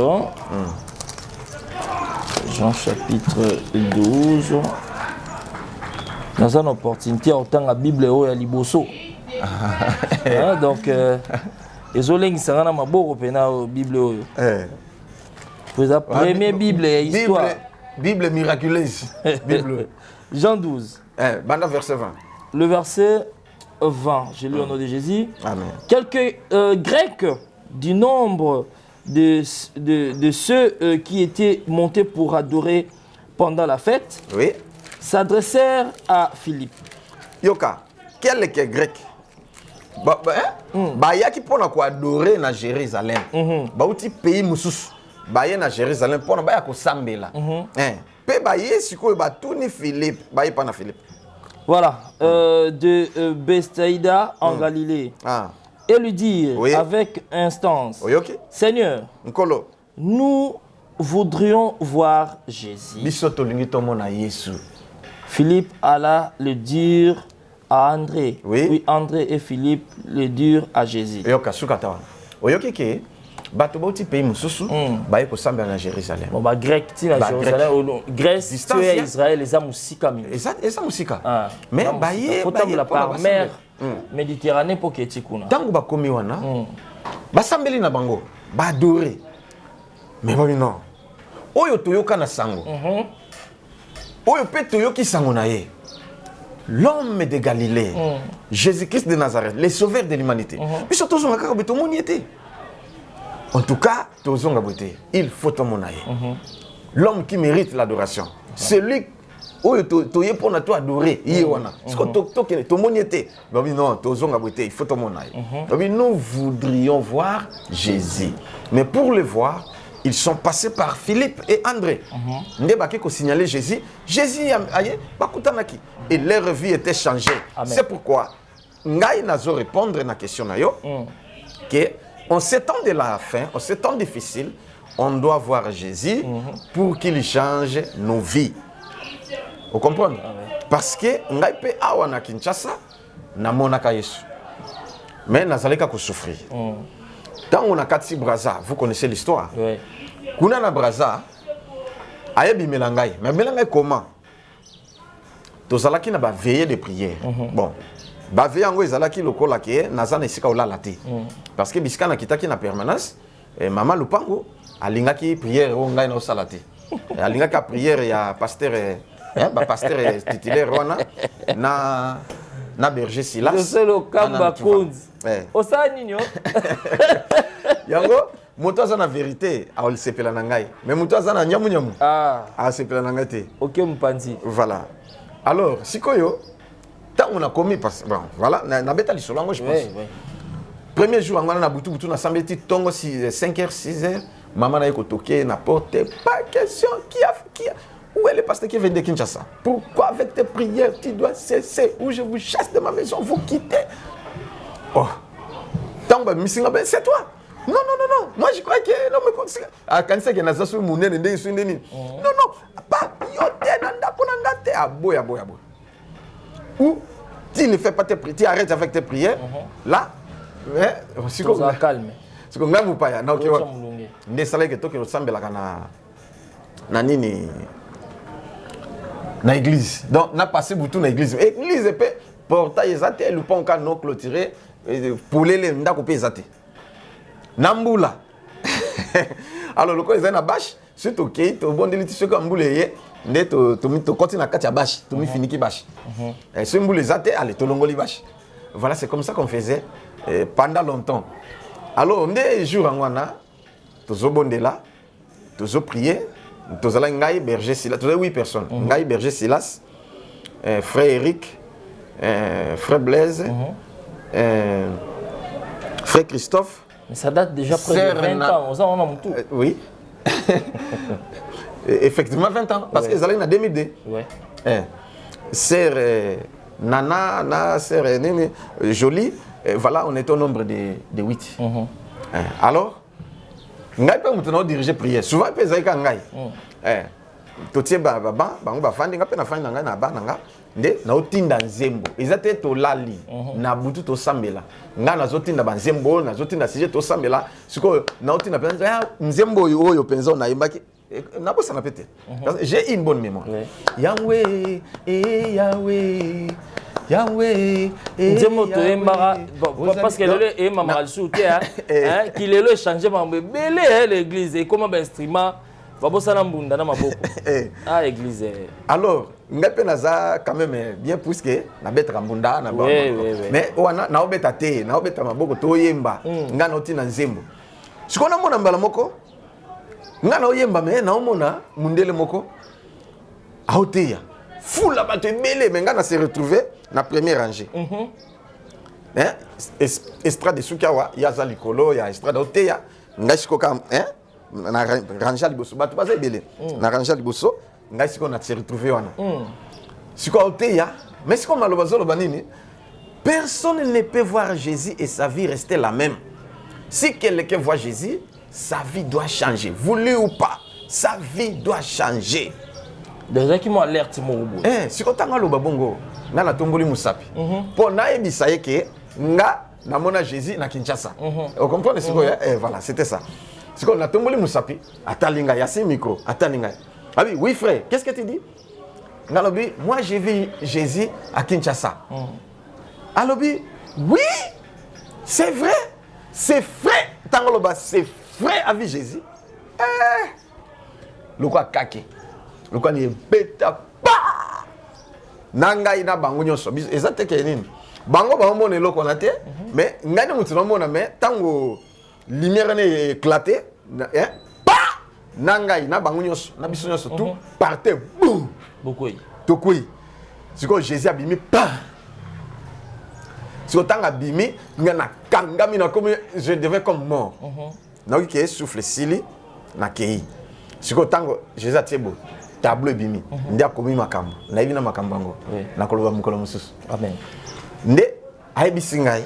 Jean chapitre 12. Dans une opportunité, autant la Bible est à Liboso. Donc, les olègues sont dans ma Bible. Pour la première Bible et histoire. Bible miraculeuse. Bible. Jean 12. Verset 20. Le verset 20, j'ai lu au nom de Jésus. Amen. Quelques Grecs du nombre de ceux qui étaient montés pour adorer pendant la fête s'adressèrent à Philippe. Yoka, quel est grec? Bah yaki pona ko adorer na Jérusalem. Ba uti pays mususu. baye na Jérusalem pour baya ko sambela pe baye sikoyo batuni Philippe baye pas na Philippe. Voilà, de Bethsaïda en Galilée. Et lui dire avec instance, Seigneur, nous voudrions voir Jésus. Philippe alla le dire à André. Oui, André et Philippe le dirent à Jésus. Bato bauti pays mususu baye ko samba na Jérusalem. Bon grec ti na Jérusalem, Grèce, tu es Israël, les amusika mi. Eza musika. Mais baye la par mer Méditerranée pour que ti kuna. Tango ba komi wana. Ba sambeli na bango, ba adorer. Mais ba non. Oyo toyoka na sango. Oyo pe toyoki sango na ye. L'homme de Galilée, Jésus-Christ de Nazareth, le sauveur de l'humanité. Puis surtout son akaka beto moniete. En tout cas, il faut ton monaïe. L'homme qui mérite l'adoration. Celui où tu es pour toi adorer. Il faut ton monaïe. Nous voudrions voir Jésus. Mais pour le voir, ils sont passés par Philippe et André. Ndebaki ko signaler Jésus. Jésus et leur vie était changée. C'est pourquoi ngai nazo répondre na question na yo que en ces temps de la fin, en ces temps difficiles, on doit voir Jésus pour qu'il change nos vies. Vous comprenez? Parce que ngai pe awa na Kinshasa na monaka Yesu. Mais nazaleka ko souffrir. Tant on a Katsi Braza, vous connaissez l'histoire. Oui. Kuna na Braza, ayebi melangai. Mais melangai comment? Tozalaki na ba veiller de prière. Bon. Ba veiller ngo ezalaki lokola ke nazana esika olala te. Parce que biska na kitaki na permanence, maman Lupango alingaki prière o ngai na osala te. Alingaki a prière ya pasteur ba pasteur titulaire wana na berger Silas. C'est le Kamba Kunz. Osa nini yo? Yango moto aza na vérité a sepela na ngai. Mais moto aza na nyamu nyamu. A sepela na ngai te. OK mpanzi. Voilà. Alors, sikoyo tant on a commis parce bon, voilà, na beta li solongo je pense. Oui. Premier jour ngana na butu na sambeti tongo 5h 6h, maman na yeko toquer na porte, pas question qui a où est le pasteur qui vient de Kinshasa? Pourquoi avec tes prières tu dois cesser ou je vous chasse de ma maison, vous quittez? Oh. Tant ba misinga ben c'est toi. Non. Moi je crois que non mais ah quand c'est que na zasu munene ndenge su ndeni. Non, pas yote nanda pour ngate aboya. Ou tu ne fais pas tes prières, tu arrêtes avec tes prières. Là, c'est comme ça calme. C'est comme vous pas na OK. Ndé sala que to que sambela na nini na église. Donc na passé boutou na église. Église pe portail ezate le pont non clôturé pour les ndako pe ezate. Nambula. Alors le ko ezana bâche, c'est OK, to bondeli ti soko mbule ye. To continue à katia bâche, to mi finiki bâche. Et ce mbule ezate allez to longoli bâche. Voilà, c'est comme ça qu'on faisait pendant longtemps. Alors on est jour en wana to zo bondela, to zo prier. Tozala ngai berger Silas, tozala 8 personnes. Ngai berger Silas, frère Eric, frère Blaise, frère Christophe. Mais ça date déjà près de 20 ans, on a tout. Oui. Effectivement 20 ans, parce qu'ils allaient en 2002. Oui. Sœur Nana, sœur Nene, Jolie, voilà, on est au nombre de 8. Alors, ngai pe mutu na diriger prière souvent pe zaika ngai to tie bango ba fandi ngape na fandi ngai na ba nanga nde na otinda nzembo ezate to lali na butu to sambela nga na zotinda ba nzembo na zotinda sije to sambela siko na otinda penza nzembo oyo penza na imbaki na bossa na pete j'ai une bonne mémoire Yahweh Yahweh Nzembo to embara parce que le est mamal souté hein qu'il est le changer mambe belé l'église et comme un instrument va bosser na mbunda na maboko ah église. Alors ngape naza quand même bien puisque na betra mbunda na ba mais wana na obeta te na obeta maboko to yemba nga na otina nzembo sikona mona mbala moko nga na oyemba mais na omona mundele moko aoteya foule bato ebele mais nga na se retrouver na première rangée. Estrade de Sukawa, ya za likolo, ya estrade oteya, nga shikoka, na rangea liboso bato baza ebele na rangea liboso ngai siko na se retrouver wana siko oteya mais siko maloba zoloba nini personne ne peut voir Jésus et sa vie rester la même. Si quelqu'un voit Jésus, sa vie doit changer. Voulu ou pas, sa vie doit changer. Déjà qui m'alerte mon robot. Si on t'a le babongo, na la tomboli musapi. Pour na ebisaye ke nga na mona Jésus na Kinshasa. Vous comprenez ce que voilà, c'était ça. C'est qu'on a tomboli musapi, atalinga yasi micro, atalinga. Ah oui frère, qu'est-ce que tu dis? Ngalobi, moi j'ai vu Jésus à Kinshasa. Alobi, oui, c'est vrai. C'est vrai. Tangoloba, c'est vrai à vie Jésus. Le quoi kake. Le quoi ni beta pa. Nanga ina bango nyonso. Ezate ke nini. Bango ba mona eloko na te, mais ngani mutu na mona mais tango lumière ne éclaté, pa. Nanga ina bango nyonso, na biso nyonso tout partait boum. Beaucoup. Tokui. C'est quoi Jésus a bimi pa. Si autant abîmé, je devais comme mort. Donc, il y a souffle sili, na kei. Si autant Jésus a tiebo, tableau bimi, il y a commis ma cambo, na ivina ma cambango, na koloba mukolo mususu. Amen. Nde, aïe bisingai.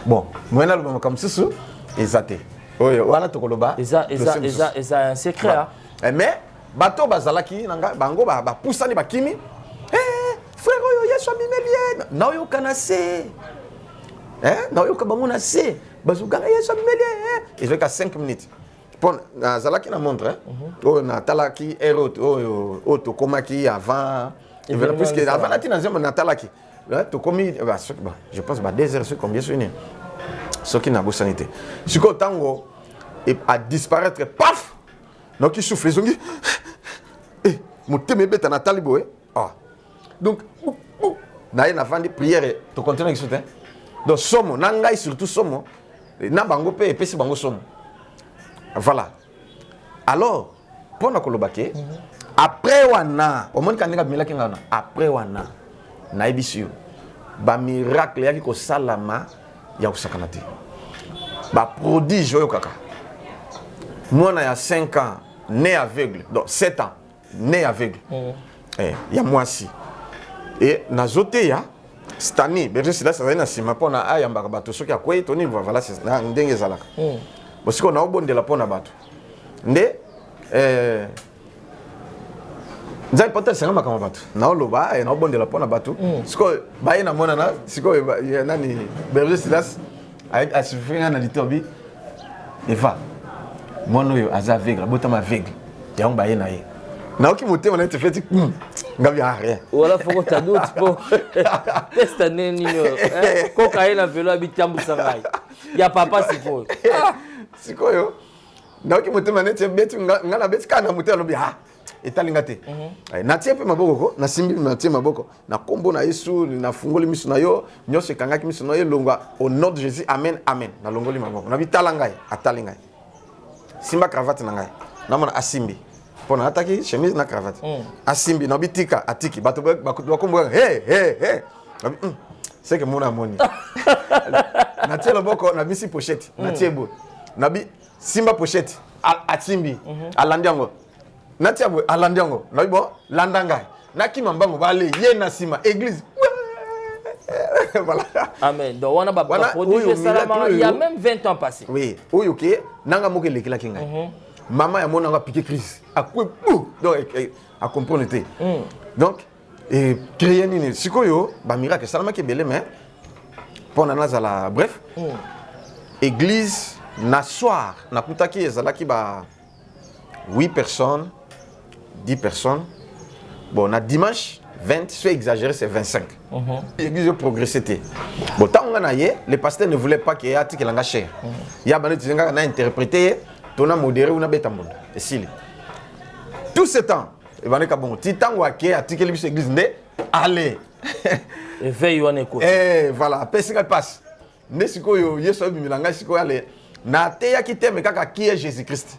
Bon, moi na loba ma cambo susu, ezate. Oye, wana to koloba. Eza un secret. Mais, bateau bazalaki, nanga, bango ba poussani ba kimi. Frère, Yesu abimelie. Na yo kanase. Na yo kabamona se. Bazuganga Yesu abimelie. Et je vais qu'à 5 minutes. Pour Zalaki na montre oh na talaki erot oh to komaki avant plus que avant la tina na talaki. To komi je pense ba 2 heures c'est combien c'est une. Ce qui n'a pas sanité. Siko tango et à disparaître paf. Donc il souffle zongi. Eh, mon teme beta na talibo ah. Donc, na yena vandi prière to continuer avec ça. Donc somo nangai surtout somo na bango pe pesi bango somo. Voilà. Alors, pour na kolobake après wana, au monde kaneka milaki ngana, après wana na ebisio ba miracle yaki ko salama ya kusakanate. Ba prodige yo kaka. Moi na ya 5 ans né aveugle, donc 7 ans né aveugle. Ya moi si. Et nazote ya stani berge sila ça na sima pona ayamba bato soki akwei toni voilà c'est na ndenge zalaka parce qu'on a obondela pona bato nde nzai pota senga makama bato na oloba na obondela pona bato siko baye na mona na siko nani berge sila a souffrir na litobi eva mono yo aza aveugle botama aveugle ya baye na ye na oki motema na te fait ngabi rien wala foko ta doute po testa nini yo ko kaela velo abitambu sangai ya papa siko siko yo na oki motema na te betu ngana betu kana motema lobi ha etalinga te na tie pe maboko ko na simbi na tie maboko na kombo na Yesu na fungoli misu na yo nyose kangaki misu na yo longwa au nom de Jésus amen amen na longoli maboko na bitalangai atalingai simba cravate na ngai na mona asimbi pour attaquer chemise na cravate asimbi na bitika atiki bato bakombo hey c'est que mon amoni na tie loboko na bisi pochette na tie bo na bi simba pochette atimbi alandiango na tie bo alandiango na bo landanga na kimambango bale ye na sima église voilà. Amen. Donc on a produit salama il y a même 20 ans passés. Oui, oyoke nanga moke lekela kinga. Maman ya mona nga piqué crise. Donc à comprendre était. Donc et créer nini sikoyo ba miracle salama ke belé mais pour nazala bref. Église na soir na kutaki ezalaki ba 8 personnes, 10 personnes. Bon, na dimanche 20, si exagéré, c'est 25. L'église a progressé. Bon, tant qu'on a les pasteurs ne voulaient pas qu'il y ait un article en chair. Il y a un interprété, on a modéré, on a bêta monde. Et si tout ce temps, il va y avoir un petit temps où il y a un article de l'église, allez. Et veille, on écoute. Et voilà, après ce qui passe. Ne si quoi yo yeso bimilanga si quoi aller. Na teya ki teme kaka qui est Jésus-Christ.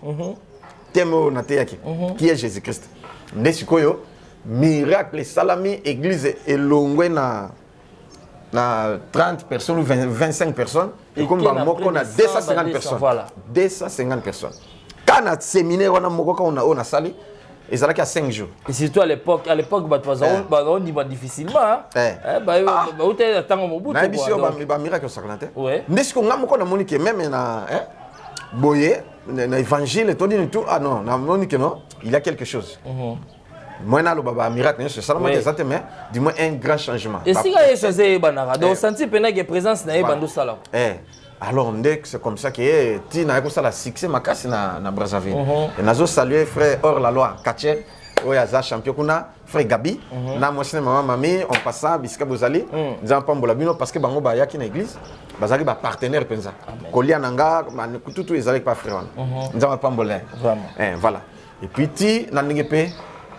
Temo na teya ki. Qui est Jésus-Christ. Ne si quoi yo miracle salami église elongwe na 30 personnes ou 25 personnes Et comme qui en a moko na près de 250 200, personnes. voilà. 250 personnes. Quand on a séminaire on a moko on a sali ils allaient à 5 jours. Et surtout à l'époque bah tu on dit difficilement hein. Où t'es tant au bout Na biso ba miracle saklante. Ouais. Ndesiko ngam ko na monique même na boye na évangile tout dit tout ah non na monique non, il y a quelque chose. Moi na lo baba miracle c'est ça mais du moins un grand changement. Et si gars ça c'est banara donc senti pena que présence na bando sala. Alors c'est comme ça que ti na ko sala succès makasi na Brazzaville. Et nazo saluer frère hors la loi Katche oyaza champion kuna frère Gabi na moi c'est maman mami on passa bisika bozali nzamba pambola bino parce que bango ba yaki na église bazali ba partenaire penza kolia nanga tout ezali pas frère nzamba pambola vraiment voilà et puis ti na ningepe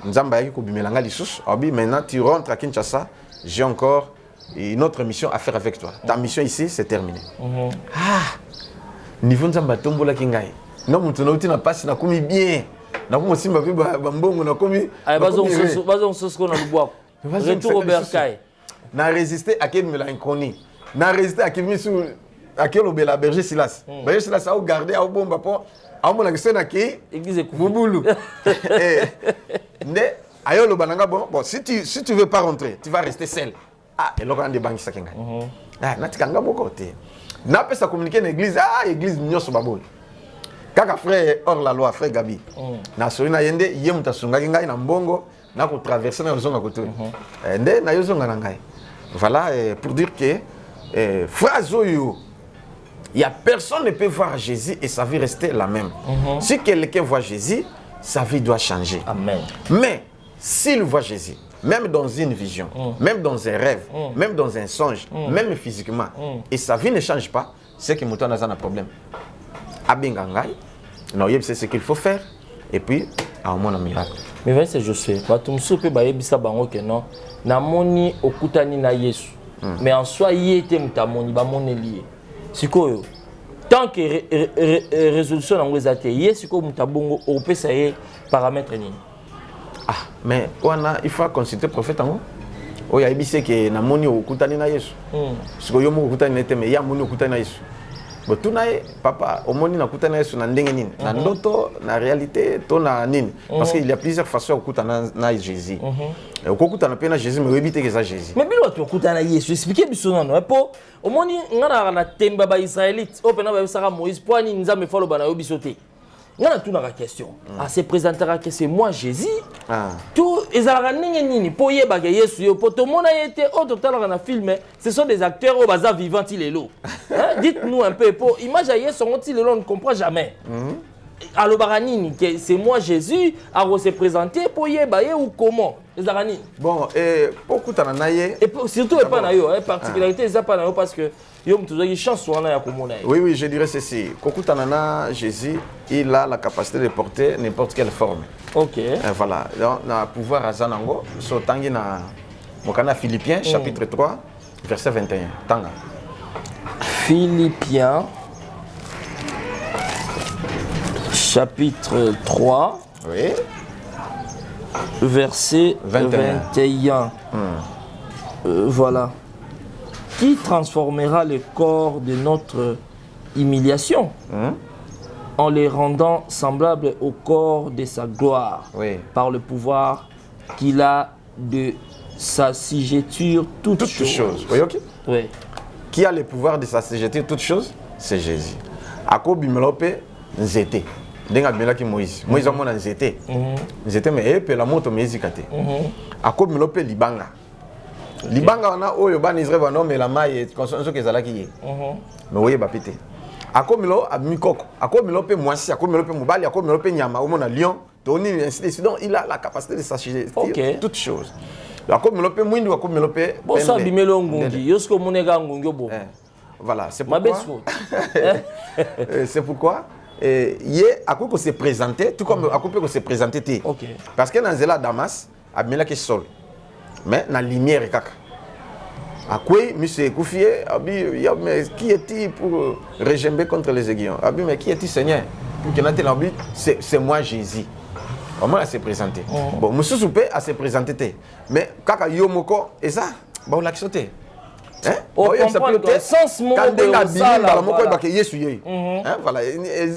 nzamba yaki ko bimelanga lisusu abi maintenant tu rentres à Kinshasa j'ai encore une autre mission à faire avec toi. Ta mission ici, c'est terminé. Niveau nzamba tombola kingai. Non, mon tonneau, tu n'as pas si na komi bien. Na komi simba bi bambongo na komi. Bazon sosko na luboa. Retour au Bercail. Na résister à quel me l'inconnu. Na résister à quel misu à quel obela berger Silas. Berger Silas a gardé a bomba po. A mon accès na ki église Mubulu. Ne ayo lo bananga bon si tu veux pas rentrer, tu vas rester seul. Ah, et là, on a des banques qui sont là. Ah, natikanga moko te. Na pesa communiquer na église, église nyoso babol. Kaka frère hors la loi, frère Gabi. Na soina yende yemu tasunga ngai na mbongo na ko traverser na zonga koto. Nde na yozonga na ngai. Voilà pour dire que phrase oyo il y a personne ne peut voir Jésus et sa vie rester la même. Si quelqu'un voit Jésus, sa vie doit changer. Amen. Mais s'il voit Jésus, même dans une vision, même dans un rêve, même dans un songe, même physiquement, et sa vie ne change pas, c'est que Mouton a un problème. Abingangai, non, c'est ce qu'il faut faire, et puis, à un moment, un miracle. Mais voyez, c'est juste, tu soupe bayebisa bango que non, na moni okutani na Yesu, mais en soi y était mutamoni ba moni lié. Sikoyo, tant que résolution en les athées, Yesu ko mutabongo au PCA paramètre ni. Ah, mais il faut consulter le prophète. Il y a des gens qui ont dit que na Yesu. Si vous avez dit que ya moni okutani na Yesu. Bon tout na papa, au moni nakutani na Yesu na ndenge nini. Na ndoto, na réalité, to na nini. Parce qu'il y a plusieurs façons okutana na Jésus. Okutana pe na Jésus mais éviter que ça Jésus. Mais bilo tu okutana na Yesu, expliquez biso non po au moni ngana na temba ba Israélite, o pena ba saka Moïse po ani nzambe falo bana yo bisoté. Il y a une question. Se présentera que c'est moi Jésus. Tout les aragnini pour y baguer Yesu pour tout le monde a été au total dans un film. Ce sont des acteurs au bazar vivant il est l'eau. Dites-nous un peu pour image Yesu sont ils on ne comprend jamais. À l'obaranini que c'est moi Jésus à se présenter pour y baguer ou comment les aragnini. Bon et beaucoup t'en naie. Et surtout pas naio particularité ça pas naio parce que oui, je dirais ceci. Kokutanana, Jésus, il a la capacité de porter n'importe quelle forme. Ok. Voilà. Donc, on a pouvoir à Zanango, sur Tangina, Philippiens, chapitre 3, verset 21. Tanga. Philippiens, chapitre 3, oui. Verset 21. Voilà. Qui transformera le corps de notre humiliation en les rendant semblables au corps de sa gloire par le pouvoir qu'il a de s'assujettir toutes choses. Oui, ok. Oui. Qui a le pouvoir de s'assujettir toutes choses? C'est Jésus. Ako bimelope nzete. Denga bimelaki Moïse. Moïse a mon nzete. Nzete me epe la moto me ezikate. Ako bimelope libanga. Libanga wana oyo bana Israël bana mais la maille conscience que zalaki ye. Mais oye ba pété. Akomilo abimikoko. Akomilo pe mwasi, akomilo pe mobali, akomilo pe nyama, au mona lion, toni ainsi de suite. Donc il a la capacité de s'assujettir toutes choses. Akomilo pe mwindu, akomilo pe bon ça bimelo ngungi. Yosko monega ngungi bo. Voilà, c'est pourquoi. C'est pourquoi hier akoko se présenter tout comme akoko se présenter. Parce que dans Zela Damas, abimela ke sol. Mais la lumière kaka. À quoi monsieur Koufié, mais qui est-il pour régimber contre les aiguillons? Mais qui est-il Seigneur? Pour qu'il ait l'envie, c'est moi Jésus. Comment elle s'est présentée? Bon, monsieur Soupé a se présenté. Mais kaka yomoko et ça, bon l'a sauté. On comprend le sens moko kandenga bilimba la moko voilà. ba ke Yesu ye. Voilà,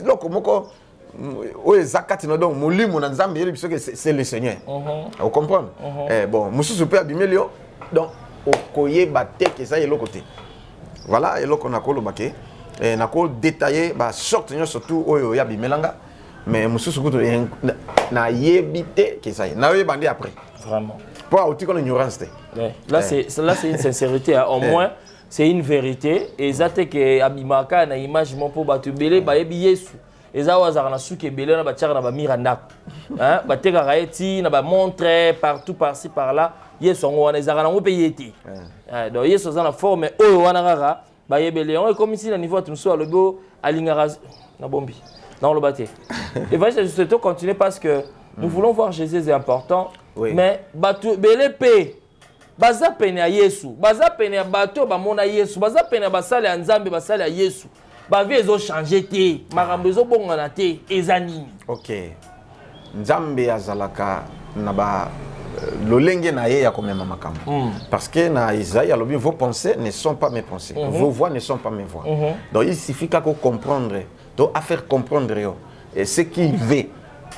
loko moko o ezakati no donc molimo na nzambe yeli biso que c'est le Seigneur. Vous comprenez? Bon, mususu pe abimelio donc okoyeba te ke ça yelo côté. Voilà, eloko na kolo bake na ko détailler ba sorte surtout oyo ya bimelanga mais mususu kuto na yebite ke ça na yebandi après. Vraiment. Pour outil qu'on ignorance. Là c'est une sincérité hein. Au moins c'est une vérité et ça te que abimaka na image mon po batu belé ba yebi Yesu. Eza wazara na suke belé na ba tiara na ba miranda. Hein? Ba teka raeti na ba montre partout par-ci par-là. Yesu ngo wana ezara na ngo pe yeti. Donc Yesu za na forme oyo wana rara ba yebele on est comme ici na niveau tout so alobo alingara na bombi. Non le baté. Et va je souhaite continuer parce que nous voulons voir Jésus est important. Oui. Mais batu belé pe baza pene ya Yesu, baza pene ya bato ba mona Yesu, baza pene ya basale ya Nzambe basale ya Yesu. Ba vie ezo changer te, makambo ezo bongana te, ezanini. OK. Nzambe azalaka na ba lolenge na ye ya komema makambo. Parce que na Isaïe alobi vos pensées ne sont pas mes pensées, vos voix ne sont pas mes voix. Donc il suffit qu'à comprendre, donc à faire comprendre yo et ce qu'il veut.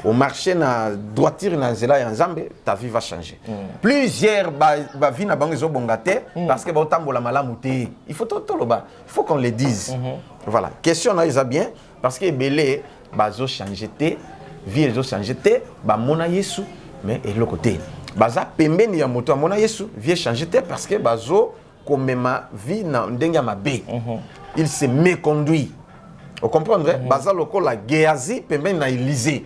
Au marché na droiture na nzela ya Nzambe, ta vie va changer. Plusieurs ba vie na bango zo bongate parce que ba otambola malamu te. Il faut toloba, il faut qu'on le dise. Voilà, question na isa bien parce que belé ba zo changer te, vie zo changer te, ba mona Yesu mais et le côté. Baza pembeni ya moto mona Yesu, vie changer te parce que bazo komema vie na ndenga mabe. Il se méconduit. Vous comprenez? Baza loko la Géasi pembeni na Élysée.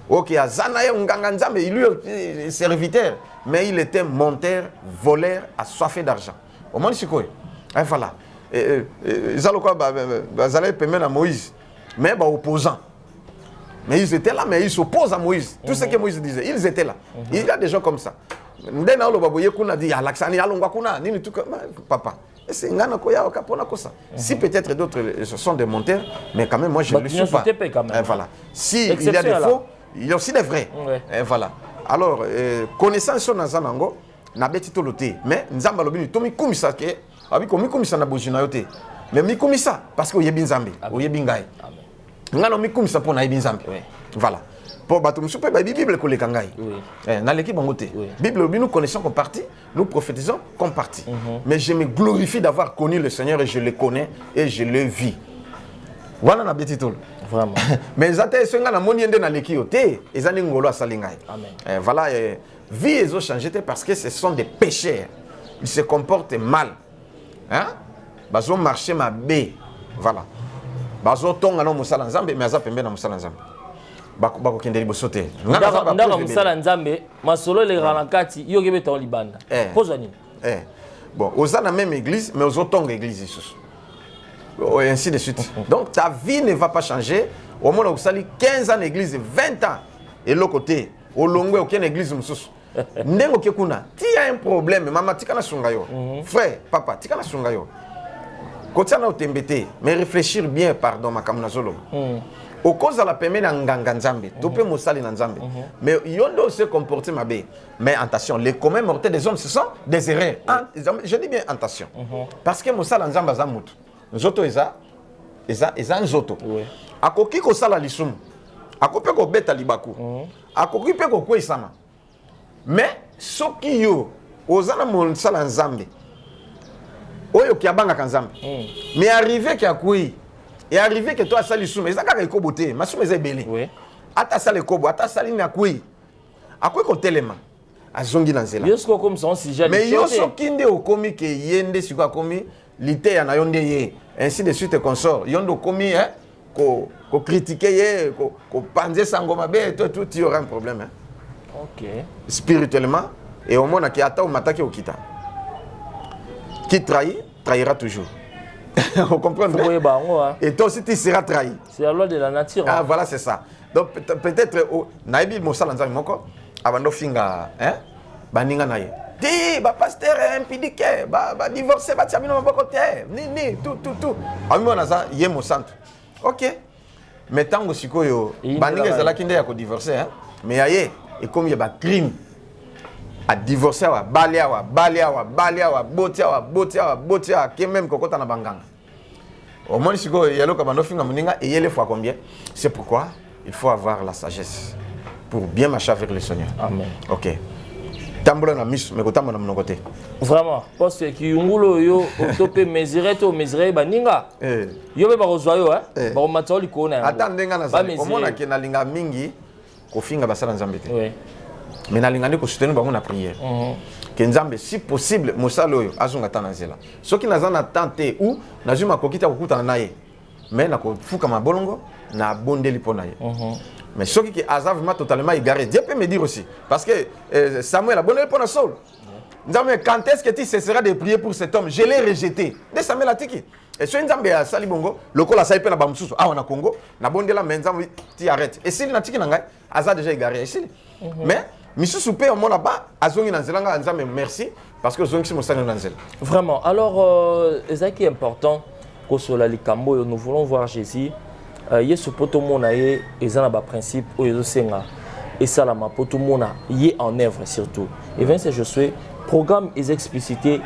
OK, azana ye nganga nzambe, il lui serviteur, mais il était monteur, voleur, assoiffé d'argent. Au moins c'est quoi? Voilà. Zaloko bazala pembeni na Moïse, mais ba opposant. Mais ils étaient là, mais ils s'opposent à Moïse. Tout ce que Moïse disait, ils étaient là. Il y a des gens comme ça. Ndena lo baboye kuna di alaksani alongwa kuna nini tout papa. Si peut-être d'autres sont des monteurs, mais quand même, moi je ne le suis pas. Voilà. Si il y a des faux, il y a aussi des vrais. Voilà. Alors, connaissance sur Nazanango, n'a pas été toloté. Mais Nzamba lobi tomi kumisa ke, abi komi kumisa na bojina yote. Mais mi kumisa parce que yebi Nzambe, yebi ngai. Ngano mi kumisa pour na yebi Nzambe. Voilà. Pour batum soupe ba Bible ko le kangai. Na l'équipe bongote. Bible nous connaissons comme partie, nous prophétisons comme partie. Mais je me glorifie d'avoir connu le Seigneur et je le connais et je le vis. Voilà na betitol. Vraiment. Mais zate senga na moni ende na l'équipe te, ezani ngolo asalingai. Amen. Voilà vie ezo changé parce que ce sont des pécheurs. Ils se comportent mal. Hein? Bazo marcher ma bé. Voilà. Bazo tonga no musala nzambe mais azapembe na musala nzambe. Bako kendeli bosote. Ndaka musala nzambe masolo le ranakati yo kebe ton libanda. Poza nini? Bon, aux na même église mais aux autres église ici. Et ainsi de suite. Donc ta vie ne va pas changer. Au moins vous sali 15 ans d'église, 20 ans et l'autre côté, au longue aucune église mususu. Ndengo kekuna, tu as un problème, maman tika na sungayo. Frère, papa, tika na sungayo. Kotia na otembete, mais réfléchir bien pardon makamna zolo. Au cause de la permet nganga nzambe, topé mosali na nzambe. Mais yondo se comporter mabe. Mais attention, les communs mortels des hommes ce sont des erreurs. Je dis bien attention. Parce que mosala nzamba za mutu. Nzoto eza nzoto. Akoki ko sala lisumu. Akope ko beta libaku. Akoki pe ko kwesama. Mais soki yo ozana mosala nzambe. Oyo ki abanga kanzambe. Mais arrivé ki akui et arrivé que toi sali souma ezaka ka ikobote masuma eza belé oui ata sali kobo ata sali na kui akwe ko telema azongi na nzela yosko comme son sujet mais yoso kinde okomi ke yende siko komi lité ya na yonde ye ainsi de suite consort yondo komi ko critiquer ye ko panzer sango mabe tout il y aura un problème OK spirituellement et au moins ki ata o mataki okita qui trahira toujours. Vous comprenez? Et toi aussi tu seras trahi. C'est la loi de la nature. Ah voilà, c'est ça. Donc peut-être naïbi mosala nzambe moko abando finga baninga naye. Ti ba pasteur impidike ba divorcer ba tiamino maboko te. Ni tout. Ami wana za ye mo centre. OK. Mais tango sikoyo baninga ezala kinde ya ko divorcer mais yaye et comme il y a ba crime. a divorcé wa balia botia qui même kokota na banganga. Au moins si go yelo ka bando finga muninga et yele fois combien? C'est pourquoi il faut avoir la sagesse pour bien marcher avec le Seigneur. Amen. OK. Tambola na miss mais kotamba na mon côté. Vraiment parce que kiungulo yo topé mesurer baninga. Yo be ba kozwa yo ba ko matsa likona. Attendez nga na za. Omona ke na linga mingi ko finga basala nzambe te. Oui. Mais na lingani ko soutenir bango na prière. Que nzambe si possible mosala oyo azonga ta na nzela. Soki naza na tante ou nazuma kokita kokutana na ye. Mais na ko fuka mabolongo na bondeli pona ye. Mais soki ki aza vraiment totalement égaré. Dieu peut me dire aussi parce que Samuel a bondeli pona Saul. Nzambe quand est-ce que tu cesseras de prier pour cet homme? Je l'ai rejeté. De Samuel atiki. Et si nzambe a sali bongo, lokola sali pe na bamususu awa na Congo, na bondela mais nzambe ti arrête. Et s'il na tiki na ngai, aza déjà égaré ici. Mais misusu pe omona ba azongi na nzela nga nzambe merci parce que zongi si mosala na nzela. Vraiment. Alors ezaki important ko sola likambo nous voulons voir Jésus. Yesu poto mona ye ezana ba principe oyo senga et salama poto mona ye en œuvre surtout. Et bien c'est je suis programme est explicité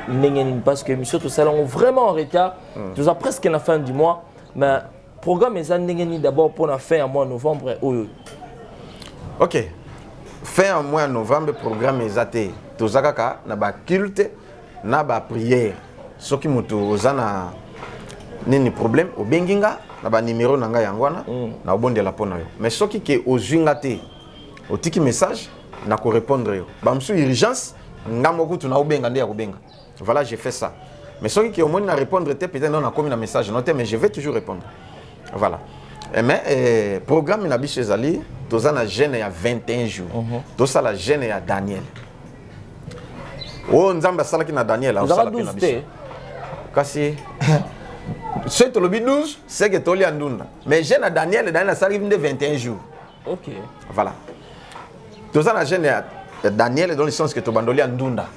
parce que monsieur tout ça on vraiment en retard. Nous a presque la fin du mois mais programme est d'abord pour la fin en mois novembre. OK. Fin en mois novembre programme est tozakaka na ba culte na ba prière. Soki mutu ozana nini problème au benginga na ba numéro nanga yangwana na obondela pona yo. Mais soki ke ozwinga te otiki message na ko répondre yo. Ba msu urgence ngamoko tu na obenga nde ya kobenga. Voilà, j'ai fait ça. Mais ceux qui ont moins à répondre peut-être non a commis un message noté mais je vais toujours répondre. Voilà. Mais programme na biche ezali toza na jeûne ya 21 jours. Toza la jeûne ya Daniel. Oh nzamba salaki na Daniel on sala na biche. Kasi c'est le 12 c'est que toli andunda. Mais jeûne à Daniel salaki de 21 jours. OK. Voilà. Toza na jeûne ya Daniel dans le sens que Tobandoli Andunda,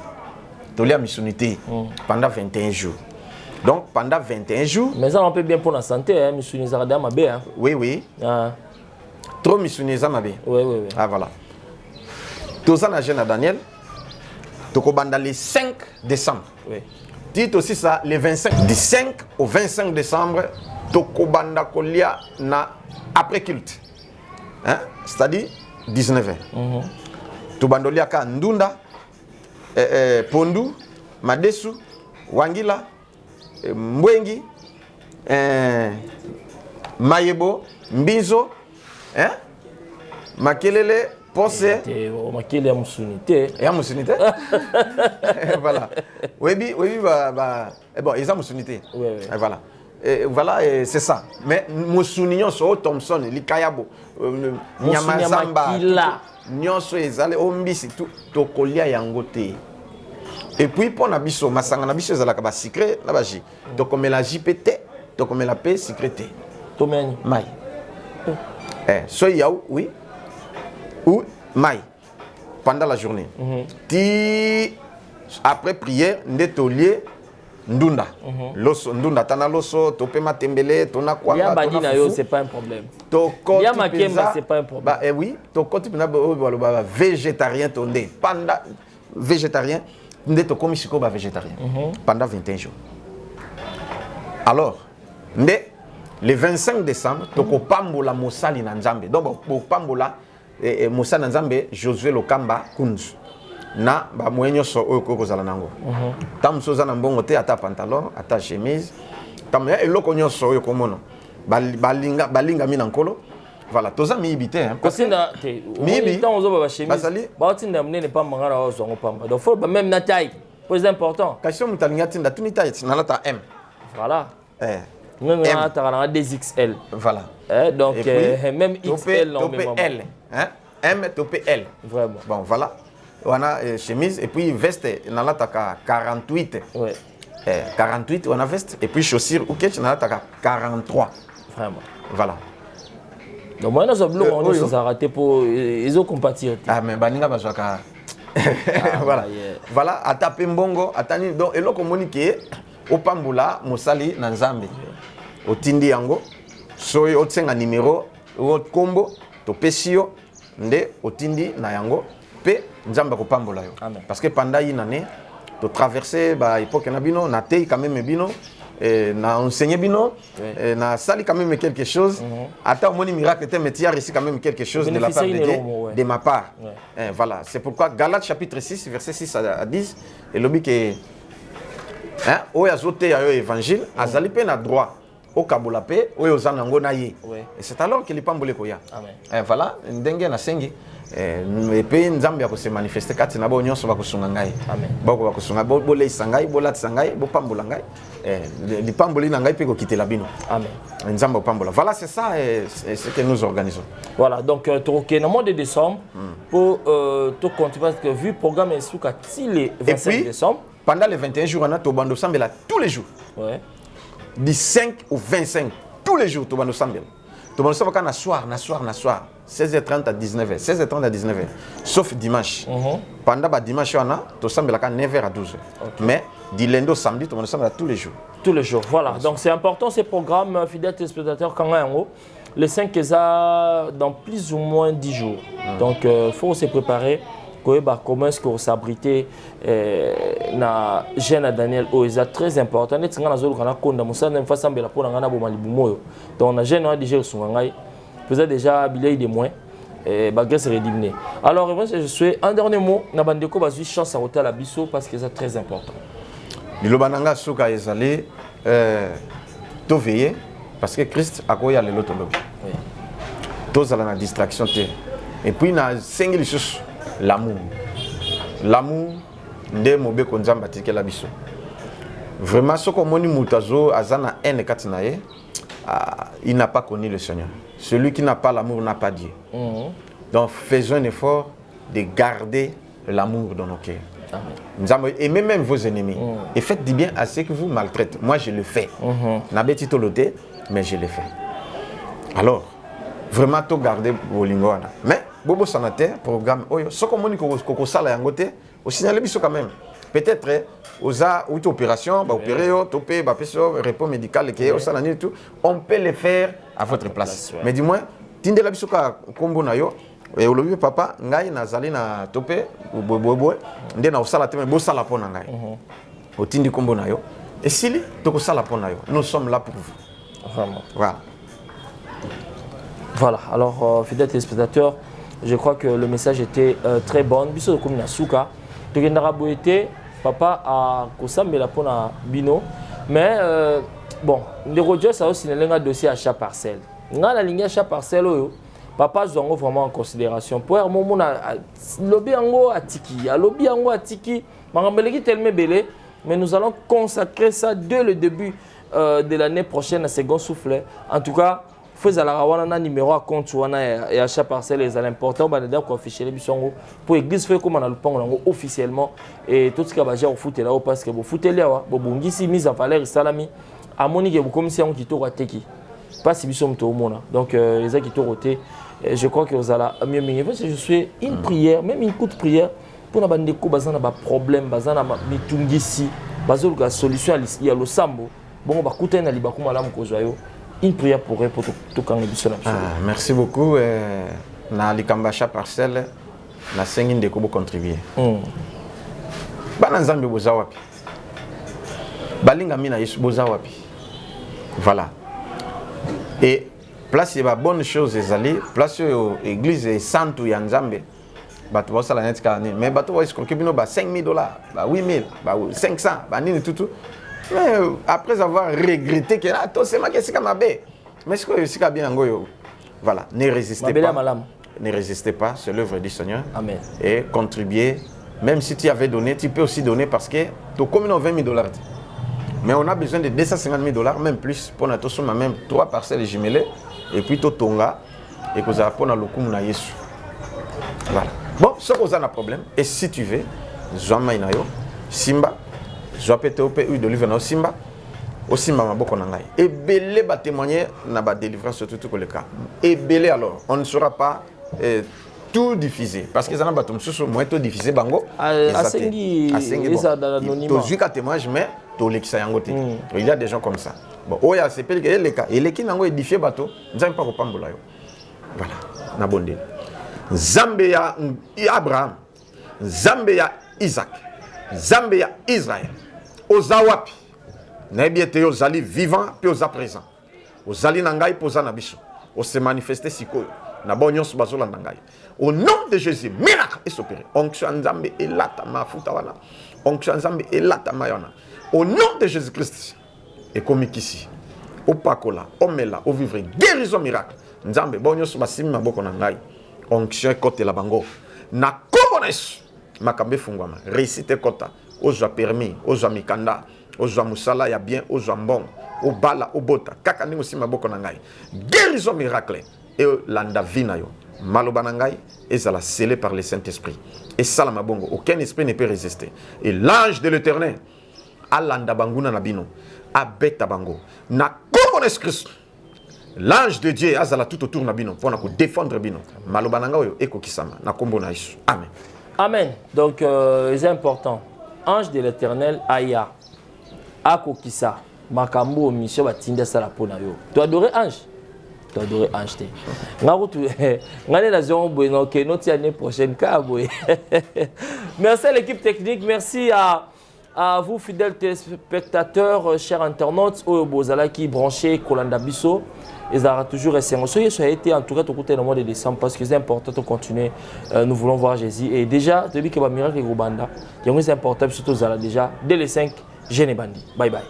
Tolia Missunité pendant 21 jours. Donc pendant 21 jours. Mais ça on peut bien pour la santé, hein, Missunisa Mabe. Hein. Oui, oui. Trop Missunisa Mabe. Oui, oui, oui. Ah voilà. Toza na jeune à Daniel, Tokobanda le 5 décembre. Oui. Dites aussi ça, le 25. Du 5 au 25 décembre, Tokobanda Kolia na après culte. Hein? C'est-à-dire 19h. Tubandolia ka Ndunda, Pondu, Madesu, Wangila, Mbwengi, Mayebo, Mbinzo, Makelele, Pose. Makelele ya musunité. Ya musunité. Voilà. Webi, bon, ils ont musunité. Oui, oui. Voilà. Voilà, c'est ça. Mais Moussounion, so Thompson, Likayabo, Nyamazamba. Nyonso ezale ombisi tokolia yango te. Et puis pour na biso masanga na biso ezala ka ba secret na ba ji. Tokomela JPT, tokomela P secret te. Tomeni mai. So yaou oui. Ou mai pendant la journée. Ti après prière ndetolier ndunda. Loso ndunda tana loso topema tembele tona kwa ya badina yo c'est pas un problème. Ya makemba c'est pas un problème. Bah oui, to koti pena ba végétarien tonde panda végétarien nde to komi siko ba végétarien pendant 21 jours. Alors, le 25 décembre to ko pambola mosali na Nzambe. Donc po pambola mosali na Nzambe Josué Lokamba Kunzu. Na ba mwenyo so oyo ko kozala nango. Tam soza na mbongo te ata pantalon, ata chemise. Tam eloko nyonso oyo komono. Balinga mina nkolo. Voilà, toza miibite hein. Parce que miibi tant ozo ba chemise. Ba tinda mnene pa mangara ozo ngopamba. Donc faut même na taille. C'est important. Kasi mutalinga tinda tuni taille na lata M. Voilà. Même na ta 2XL. Voilà. Donc même XL non mais L, hein? M topé L. Vraiment. Bon, voilà. On a chemise et puis veste on a 48. Ouais. 48 on a veste et puis chaussures ou quelque on a 43. Vraiment. Voilà. Donc moi nous avons on s'est raté pour ils ont compatir. Ah mais baninga bazaka. Voilà. Voilà, atape mbongo, atani donc eloko monike opambula mosali na Nzambe. Otindi yango soyo otsenga numéro o kombo to pesio nde otindi na yango pe nzamba ko pambola yo. Amen. Parce que pendant une année, tu traverser ba époque na bino, na tei quand même bino, na enseigné bino, na sali quand même quelque chose. Attends, mon miracle était mais tu as reçu quand même quelque chose de la part de Dieu, de ma part. Voilà, c'est pourquoi Galates chapitre 6 verset 6 à 10 et l'objet que hein, oya zote ya yo évangile, azali pe na droit. Au Kabola pe, oyo zanango na ye. Et c'est alors que les pambole koya. Amen. Voilà, ndenge na sengi. Et puis nzambe ko se manifester kati na bo nyonso ba kusunga ngai. Amen. Bako ba kusunga bo le sangai, bo lat sangai, bo pambola ngai. Li pamboli na ngai pe ko quitter la bino. Amen. Nzambe pambola. Voilà, c'est ça ce que nous organisons. Voilà, donc OK, dans le mois de décembre pour tout continuer parce que vu le programme est sous le 25 décembre. Pendant les 21 jours on a to bando sambela tous les jours. Ouais. Du 5 au 25, tous les jours, tu vas nous sembler. Tu vas nous sembler na soir, 16h30 à 19h, 16h30 à 19h, sauf dimanche. Pendant le dimanche, on a, tu vas sembler à 9h à 12h. Mais du lundi au samedi, tu vas nous sembler tous les jours. Tous les jours, voilà. Donc c'est important ces programmes, fidèles téléspectateurs, quand on les 5 est dans plus ou moins 10 jours. Donc il faut se préparer. Comment est-ce qu'on s'abrite na jeune Daniel Oeza très important. Net nga nazolo kana konda musana mfasa mbela pona ngana bo malibu moyo. Donc na jeune déjà sungangai. Vous avez déjà billet de moins bagresse redimné. Alors je suis un dernier mot na bandeko bazui chance à hôtel à biso parce que c'est très important. Bilobananga suka ezali to veiller parce que Christ akoya le loto lobi. Oui. Tous à la distraction te. Et puis na sengeli sus l'amour. L'amour nde mobe konzamba tikela biso. Vraiment ce que moni mutazo azana ene katinaye, il n'a pas connu le Seigneur. Celui qui n'a pas l'amour n'a pas Dieu. Donc faisons un effort de garder l'amour dans nos cœurs. Aimez même vos ennemis. Et faites du bien à ceux qui vous maltraitent. Moi je le fais. Nabeti tolote, mais je le fais. Alors, vraiment tout garder vos lingoana. Mais Bobo Sanataire, programme, ce qu'on m'a dit que ça yangote, au signaler biso quand même. Peut-être aux opérations, opérer, topé, repos médical, tout, on peut le faire à votre place. Mais dis-moi, tinde la biso ka kombo na yo, et au lieu papa, ngai na zali na topé, ou bobo, nde na osala teme bo sala pona ngai. Au tindi kombo na yo. Et si to ko sala pona yo, nous sommes là pour vous. Vraiment. Voilà. Voilà, alors fidèles téléspectateurs, je crois que le message était très bon. Biso comme Nasuka, tu viendras boiter, papa a kosambela pona bino, mais bon, les Rogers ça aussi un dossier à chaque parcelle. Nga la ligne à chaque parcelle papa zongo vraiment en considération. Pour moment lobby ango atiki, lobby ango atiki, mangambeleki tellement belé, mais nous allons consacrer ça dès le début de l'année prochaine à second souffle. En tout cas, faisons la numéro à compte et à chaque parcelle les important d'ailleurs qu'on affiche les bisons pour l'église fait comme on a le pont officiellement et tout ce qui va au foot là parce que vous footez là vous bungisi mise en valeur salami à monique vous comme si on qui tourne teki pas si bisons tout monde donc les gens qui tournent je crois que vous allez mieux mieux je suis une prière même une courte prière pour n'avoir des coups bazana ba problème bazana mitungisi bazolo la solution il y a le sambo bon ba kuta na liba kuma la mkozoyo. Une prière pour tout quand merci beaucoup. Na likambasha parcelle na sengine de kobo contribuer. Bana nzambe boza wapi. Balinga mina yesu boza wapi. Voilà. Et place ba bonne chose ezali, place yo église et santu ya nzambe. Bato ba sala net kani, mais bato ba escroquer bino ba $5,000, ba $8,000, ba 500, ba nini tout. Mais après avoir regretté que c'est ma question mais ce que c'est bien voilà, ne résistez pas. Ne résistez pas, c'est l'œuvre du Seigneur. Amen. Et contribuer, même si tu avais donné, tu peux aussi donner parce que tu as comme $20,000. Mais on a besoin de $250,000, même plus pour notre somme, même 3 parcelles jumelées et puis tu tonga et que ça pour le coup na Yesu. Voilà. Bon, ce qu'on a un problème et si tu veux, Zamainayo, Simba je peux te opérer de na Simba aussi maboko na ngai et belé ba témoigner na ba délivrance surtout tout le cas et belé alors on ne sera pas tout diffusé parce que ça n'a pas tout sur moins tout diffusé bango asengi ça dans l'anonymat to juka témoignage mais to lexa yango te il y a des gens comme ça bon oya c'est pel que les cas et les qui nango édifier bateau nzambe pas ko pambola yo voilà na bonde Zambé ya Abraham nzambe ya Isaac, nzambe ya Israël, oza wapi nayebi ete ozali vivant pe oza présent, ozali na ngai poza na biso, ose manifester sikoyo na bo nyonso bazolanda ngai. Au nom de Jésus, miracle est opéré. Onction nzambe elata mafuta wana, onction nzambe elata mayona. Au nom de Jésus-Christ, et comme ici, au pakola, au mela, au vivre, guérison miracle. Nzambe bo nyonso basimi maboko na ngai, onction kote la bango. Na kobonesu makambe fungwama, réussite kota, ozwa permis, ozwa mikanda, ozwa musala ya bien, ozwa mbongo, obala, obota, kaka ndingo sima boko na ngai. Guérison miracle et landa vina yo. Maloba na ngai ezala scellé par le Saint-Esprit. Et salama bongo, aucun esprit ne peut résister. Et l'ange de l'Éternel alanda banguna na bino, abeta bango. Na kobones Christ. L'ange de Dieu azala tout autour na bino pour défendre bino. Maloba na ngai eko kisama na kombo na Yesu. Amen. Amen. Donc, c'est important. Ange de l'Éternel, Aya. Akokisa. Makambo, mission, batinda salapona yo. Tu adorais ange? Tu adorais ange. L'année prochaine. Merci à l'équipe technique. Merci à vous, fidèles téléspectateurs, chers internautes, Bozala qui branché Kolanda Bisso. Ils auront toujours essayé. Ça a été en tout cas au côté du mois de décembre parce que c'est important de continuer. Nous voulons voir Jésus. Et déjà, depuis que le miracle est au Banda, c'est important surtout déjà dès les 5 Génébandi. Bye bye.